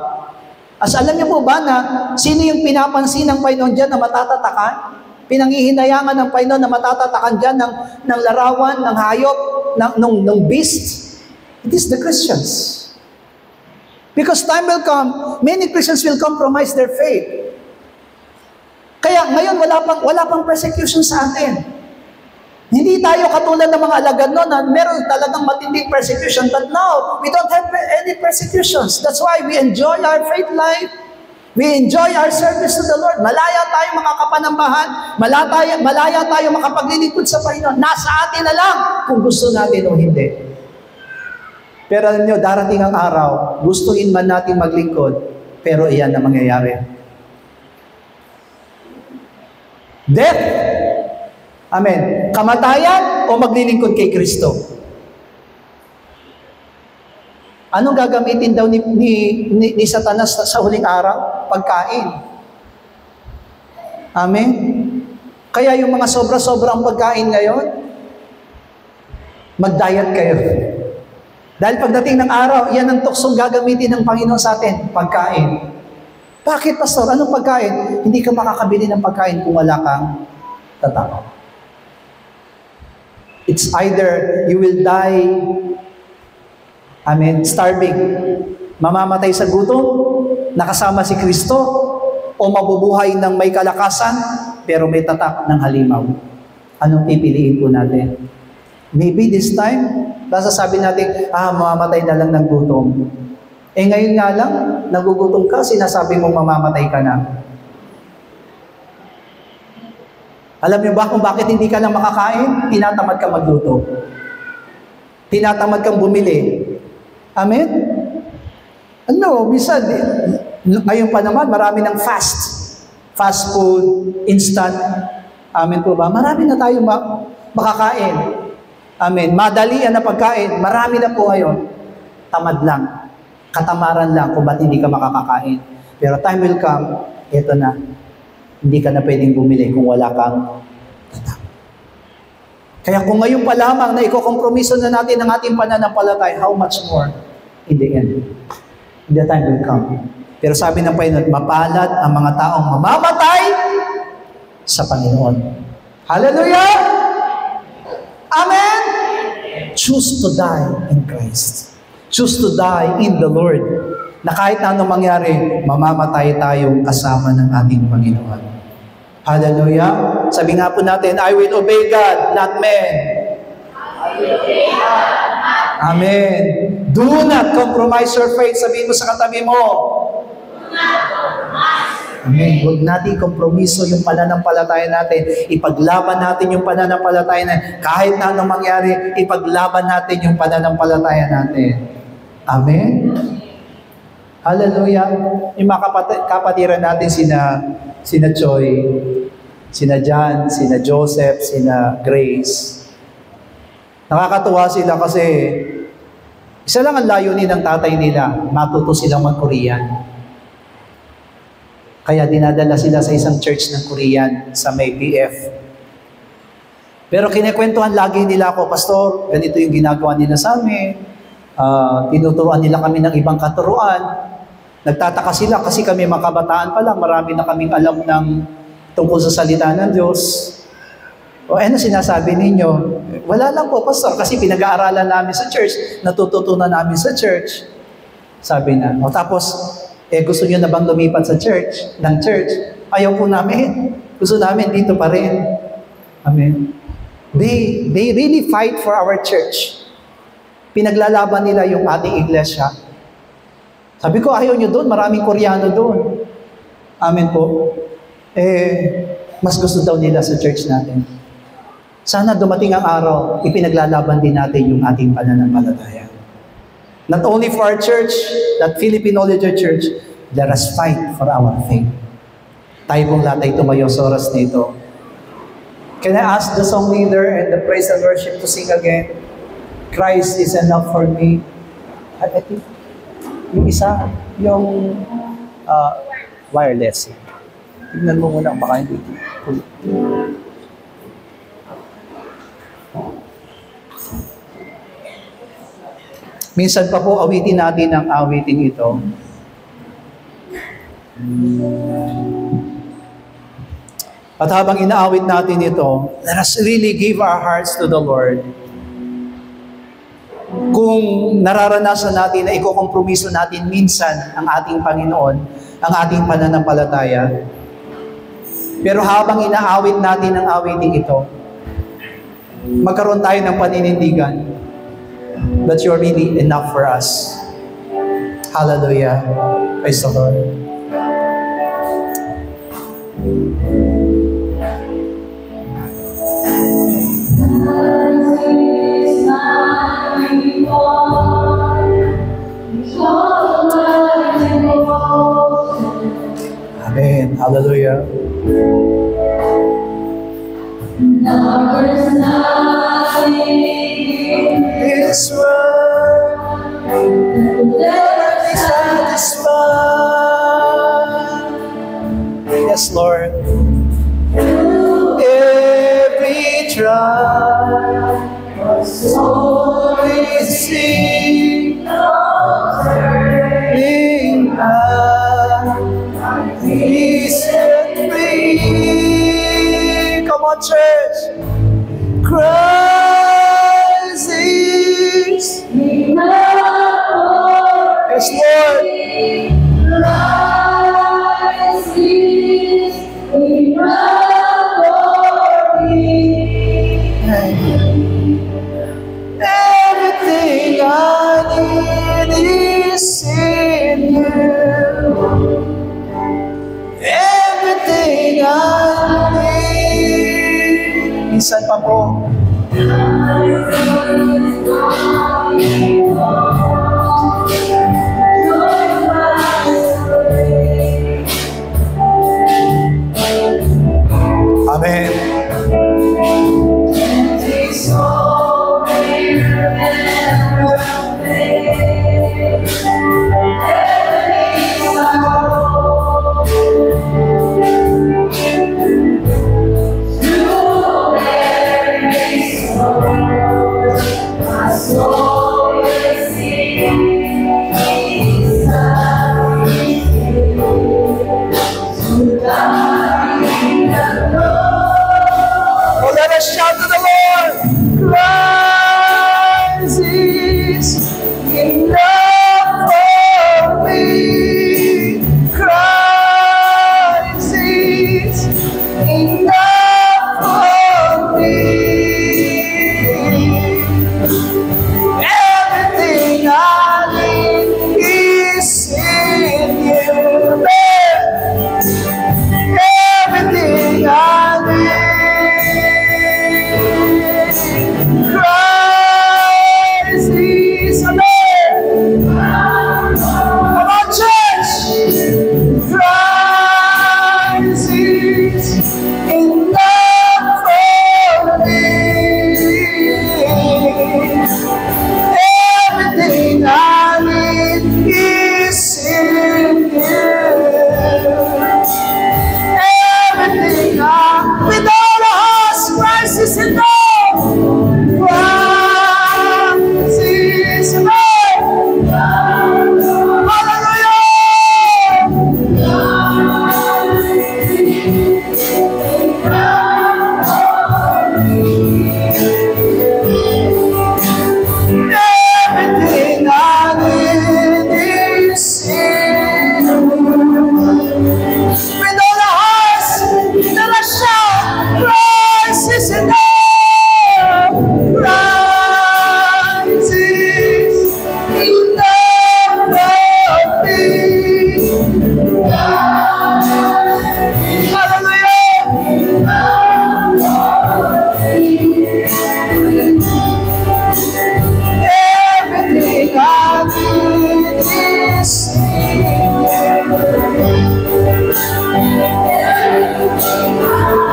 As alam niyo po ba na sino yung pinapansin ng Panginoon dyan na matatatakan? Pinangihinayangan ng Panginoon na matatatakan dyan ng larawan, ng hayop, ng beast? It is the Christians. Because time will come, many Christians will compromise their faith. Kaya ngayon wala pang persecution sa atin. Hindi tayo katulad ng mga alagad noon na meron talagang matinding persecution, but now we don't have any persecutions. That's why we enjoy our faith life. We enjoy our service to the Lord. Malaya tayo makakapanambahan, malaya tayo makapaglilingkod sa Panginoon. Nasa atin na lang kung gusto natin o hindi. Pero alam nyo, darating ang araw, gustuhin man natin maglingkod, pero iyan na mangyayari. Death. Amen. Kamatayan o maglilingkod kay Kristo? Anong gagamitin daw ni Satanas sa huling araw? Pagkain. Amen. Kaya yung mga sobra-sobrang pagkain ngayon, mag-diet kayo. Dahil pagdating ng araw, yan ang tuksong gagamitin ng Panginoon sa atin, pagkain. Bakit, Pastor? Anong pagkain? Hindi ka makakabili ng pagkain kung wala kang tatak. It's either you will die, starving, mamamatay sa gutom, nakasama si Kristo, o mabubuhay ng may kalakasan, pero may tatak ng halimaw. Anong pipiliin po natin? Maybe this time, basta sabi natin, mamamatay na lang ng gutom. Ngayon nga lang, nagugutom ka, sinasabi mo mamamatay ka na. Alam niyo ba kung bakit hindi ka lang makakain? Tinatamad ka magluto. Tinatamad kang bumili. Amen? Minsan, ngayon pa naman, marami ng fast food, instant. Amen po ba? Marami na tayo makakain. Amen. Madalian na pagkain. Marami na po ngayon. Tamad lang. Katamaran lang kung ba't hindi ka makakakain. Pero time will come, ito na. Hindi ka na pwedeng bumili kung wala kang tatak. Kaya kung ngayon pa lamang na ikokompromiso na natin ang ating pananampalataya, how much more in the end? The time will come. Pero sabi ng Panginoon, mapalad ang mga taong mamamatay sa Panginoon. Hallelujah! Amen! Choose to die in Christ. Choose to die in the Lord. Na kahit na anong mangyari, mamamatay tayong kasama ng ating Panginoon. Hallelujah! Sabi nga po natin, I will obey God, not men. I will obey God, not men. Amen. Do not compromise your faith. Sabihin mo sa katabi mo. Do not compromise. Amen. Huwag natin kompromiso yung pananampalataya natin. Ipaglaban natin yung pananampalataya natin. Kahit na anong mangyari, ipaglaban natin yung pananampalataya natin. Amen. Hallelujah. Yung mga kapatiran natin, sina Choi, sina John, sina Joseph, sina Grace. Nakakatuwa sila kasi isa lang ang layunin ng tatay nila, matuto silang mag-Korean. Kaya dinadala sila sa isang church ng Korean sa may BF. Pero kinikwentuhan lagi nila ako, Pastor, ganito yung ginagawa nila sa amin. Tinuturuan nila kami ng ibang katuruan. Nagtataka sila kasi kami makabataan pa lang, marami na kaming alam ng tungkol sa salita ng Diyos. Ano sinasabi ninyo? Wala lang po, Pastor, kasi pinag-aaralan namin sa church, natututunan namin sa church. Sabi na. Tapos, gusto nyo na bang lumipat sa church? Ayaw po namin. Gusto namin dito pa rin. Amen. They really fight for our church. Pinaglalaban nila yung ating iglesia. Sabi ko, ayaw nyo doon. Maraming Koreano doon. Amen po. Mas gusto daw nila sa church natin. Sana dumating ang araw, ipinaglalaban din natin yung ating pananampalataya. Not only for our church, that Philippine Holy Church, let us fight for our faith. Tayo pong lahat ay tumayo sa oras na ito. Can I ask the song leader and the praise and worship to sing again? Christ is enough for me. I think, yung isa, yung wireless. Tignan mo muna, baka hindi. Minsan pa po awitin natin ang awiting ito. At habang inaawit natin ito, let us really give our hearts to the Lord. Kung nararanasan natin na ikokompromiso natin minsan ang ating Panginoon, ang ating pananampalataya, pero habang inaawit natin ang awiting ito, magkaroon tayo ng paninindigan that you're really enough for us. Hallelujah. Praise the Lord. Is my reward. soul is sing, turning back, He set free. Come on, church. Christ is yes, Lord. Christ is enough for me. Everything I need is in you. Everything I need. Minsan pa po. Amen. Oh, let us shout to the Lord. Christ is enough for me. Christ is enough for me. Everything I need is in you. Everything I need. Christ is Amen. Come on, church. Christ is enough for me. Everything I need is in you. Everything with all the hearts, Christ is enough. Christ is enough. Hallelujah. Everything I need is in you. With all the hearts, let us shout, Christ is enough. Christ is enough for me. Hallelujah. Everything I need is in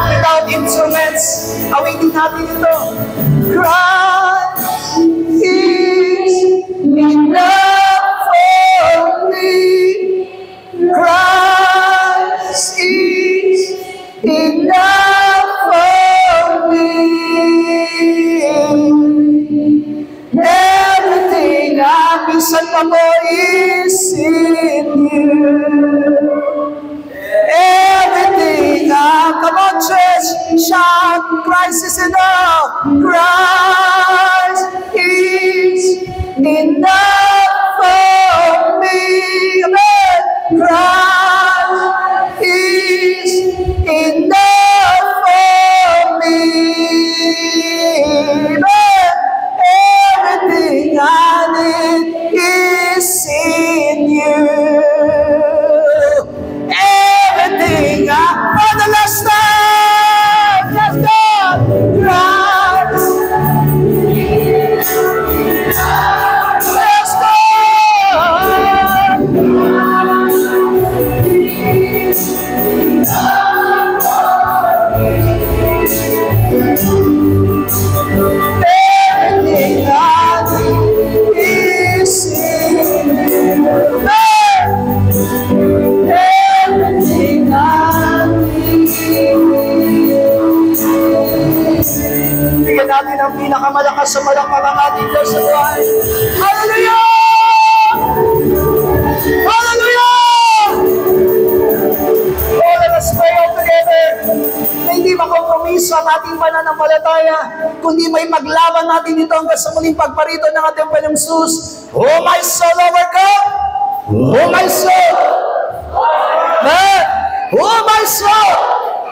without instruments, awitin natin ito. Christ is enough for me. Christ is enough for me. Everything I minsan pa mo is in you. Everything come on, church, shout, Christ is enough. Christ is enough for me. Amen. Christ is enough for me. Amen. Everything I need is in you. Everything for the last time, yes, God, Christ sa palakpakan ating Diyos sa buhay. Hallelujah! Hallelujah! Oh, let us pray all together na hindi makompromiso ang ating pananampalataya, kundi may maglaban natin ito hanggang sa muling pagparito ng ating Panginoong Jesus. Oh, my soul, overcome! Oh, my soul! Oh, my soul!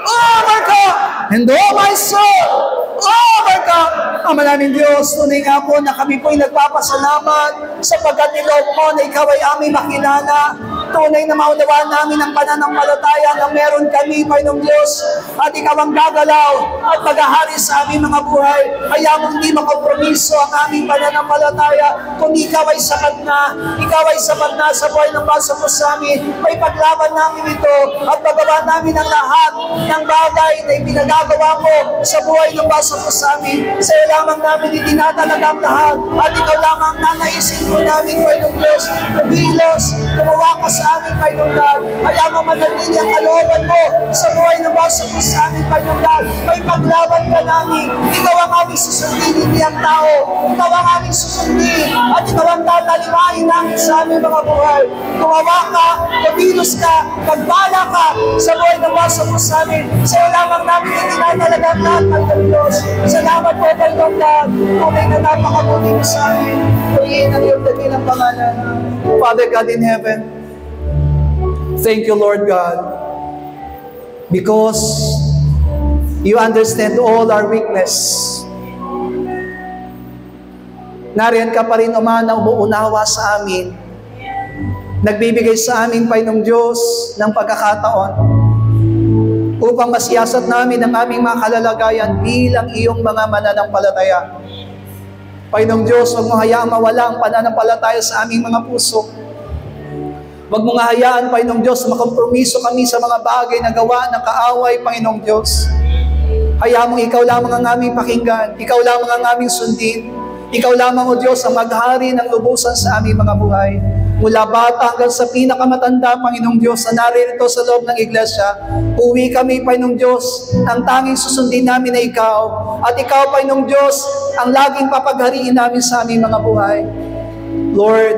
Overcome! And oh, my soul! Overcome! Ama namin Diyos, tunay nga po na kami po'y nagpapasalamat sapagkat niloob mo na ikaw ay aming makilala. Tunay na maunawaan namin ang pananampalataya na meron kami, Panginoong Diyos, at ikaw ang gagalaw at maghahari sa aming mga buhay. Kaya mo hindi makompromiso ang aming pananampalataya, kung ikaw ay sapat na sa buhay ng basa mo sa amin. May paglaban namin ito at magawa namin ang lahat ng bagay na ipinagagawa mo sa buhay ng basa mo sa amin. Sa'yo lamang namin itinatalaga ang lahat at ikaw lamang nanaisin mo namin, Panginoong Diyos, kumilos, gumawa ka sa amin, Panginoong God. Kaya mo manatili ang kalooban mo sa buhay ng basa mo sa amin, Panginoong God. May paglaban ka namin. Ikaw ang aming susundin, hindi ang tao. Ikaw ang aming susundin at ikaw ang tatalimahin namin sa aming mga buhay. Gumawa ka, kumilos ka, magbala ka sa buhay ng basa mo sa amin. Sa'yo lamang namin itinatalaga ang lahat, Panginoong Diyos. Salamat po, Panginoong God. Tunay na napakabuti mo sa amin. Tuliin ang iyong dakilang pangalan. Father God in heaven, thank you, Lord God, because you understand all our weakness. Nariyan ka pa rin, Ama, na umuunawa sa amin. Nagbibigay sa amin, Panginoong Diyos, ng pagkakataon upang masiyasat namin ang aming mga kalalagayan bilang iyong mga mananampalataya. Panginoong Diyos, huwag mo hayaang mawala ang pananampalataya sa aming mga puso. Huwag mo nga hayaan, Panginoong Diyos, makompromiso kami sa mga bagay na gawa ng kaaway, Panginoong Diyos. Hayaan mo ikaw lamang ang aming pakinggan, ikaw lamang ang aming sundin, ikaw lamang, O Diyos, ang maghari ng lubusan sa aming mga buhay. Mula bata hanggang sa pinakamatanda, Panginoong Diyos, na naririto sa loob ng iglesia, uwi kami, Panginoong Diyos, ang tanging susundin namin na ikaw, at ikaw, Panginoong Diyos, ang laging papaghariin namin sa aming mga buhay. Lord,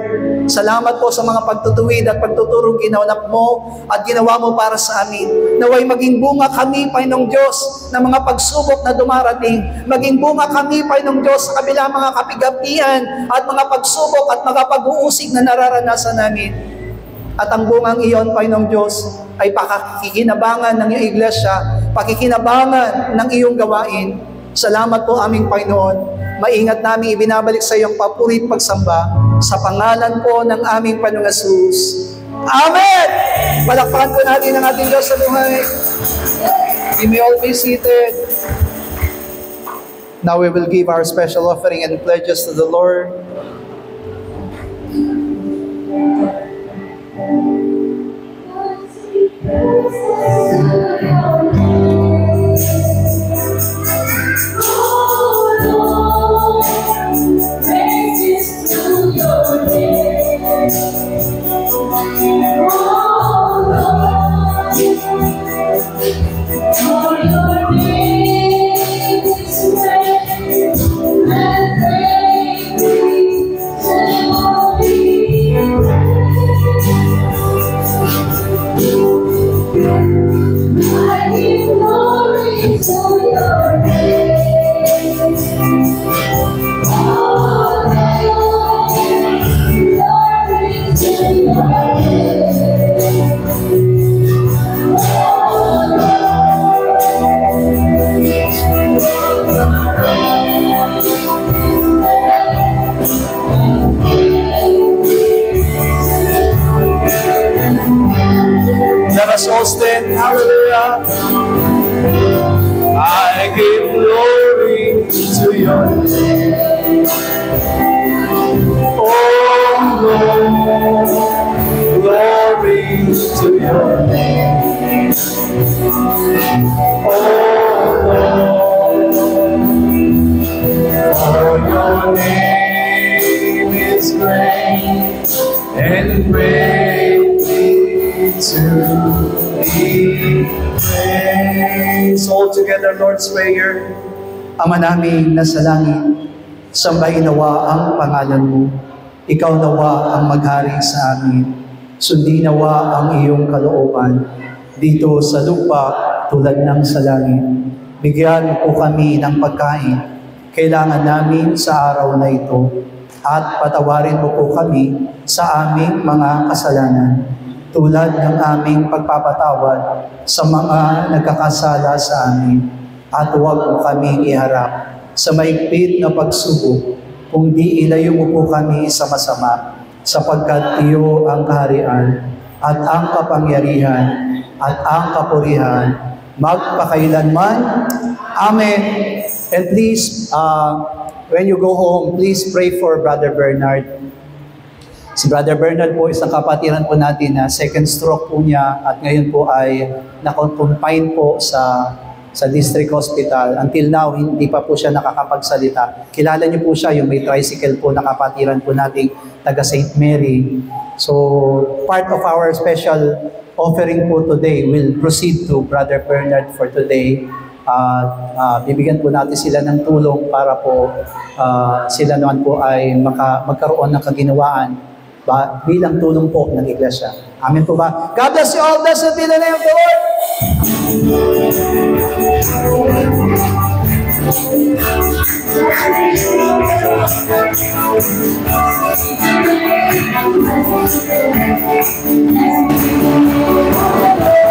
salamat po sa mga pagtutuwid at pagtuturong ginawa mo at ginawa mo para sa amin. Naway maging bunga kami, Panginoong Diyos, ng mga pagsubok na dumarating. Maging bunga kami, Panginoong Diyos, sa kabila mga kapigapian at mga pagsubok at mga pag-uusig na nararanasan namin. At ang bungang iyon, Panginoong Diyos, ay pakikinabangan ng iyong iglesia, pakikinabangan ng iyong gawain. Salamat po aming Panginoon. Maingat namin ibinabalik sa iyong papurit pagsamba sa pangalan po ng aming Panginoong Jesus. Amen! Palakpakan po natin ang ating Diyos sa buhay. You may all be seated. Now we will give our special offering and pledges to the Lord. Let us all stand. Hallelujah. I give glory to your name. Oh Lord, glory to your name. Oh Lord, for your name is great and greatly to be praised. All together, Lord's Prayer. Ama namin nasa langit, Sambahin nawa ang pangalan mo. Ikaw nawa ang maghari sa amin. Sundin nawa ang iyong kalooban dito sa lupa tulad ng sa langit. Bigyan mo po kami ng pagkain kailangan namin sa araw na ito at patawarin mo po kami sa aming mga kasalanan tulad ng aming pagpapatawad sa mga nagkakasala sa amin at huwag mo kaming iharap sa maigpit na pagsubok, kundi ilayo mo po kami sa masama, sapagkat iyo ang kaharian, at ang kapangyarihan, at ang kapurihan, magpakailanman. Amen. And please, when you go home, please pray for Brother Bernard. Si Brother Bernard po, isang kapatiran po natin na second stroke po niya, at ngayon po ay nakakonfine po sa district hospital. Until now, hindi pa po siya nakakapagsalita. Kilala niyo po siya, yung may tricycle po, nakapatiran po nating taga St. Mary. So, part of our special offering po today will proceed to Brother Bernard for today. Bibigyan po natin sila ng tulong para po sila naman po ay magkaroon ng kaginawaan bilang tulong po ng Iglesia. Amen po ba? God bless you all. Blessed be the name of the Lord. Thank you.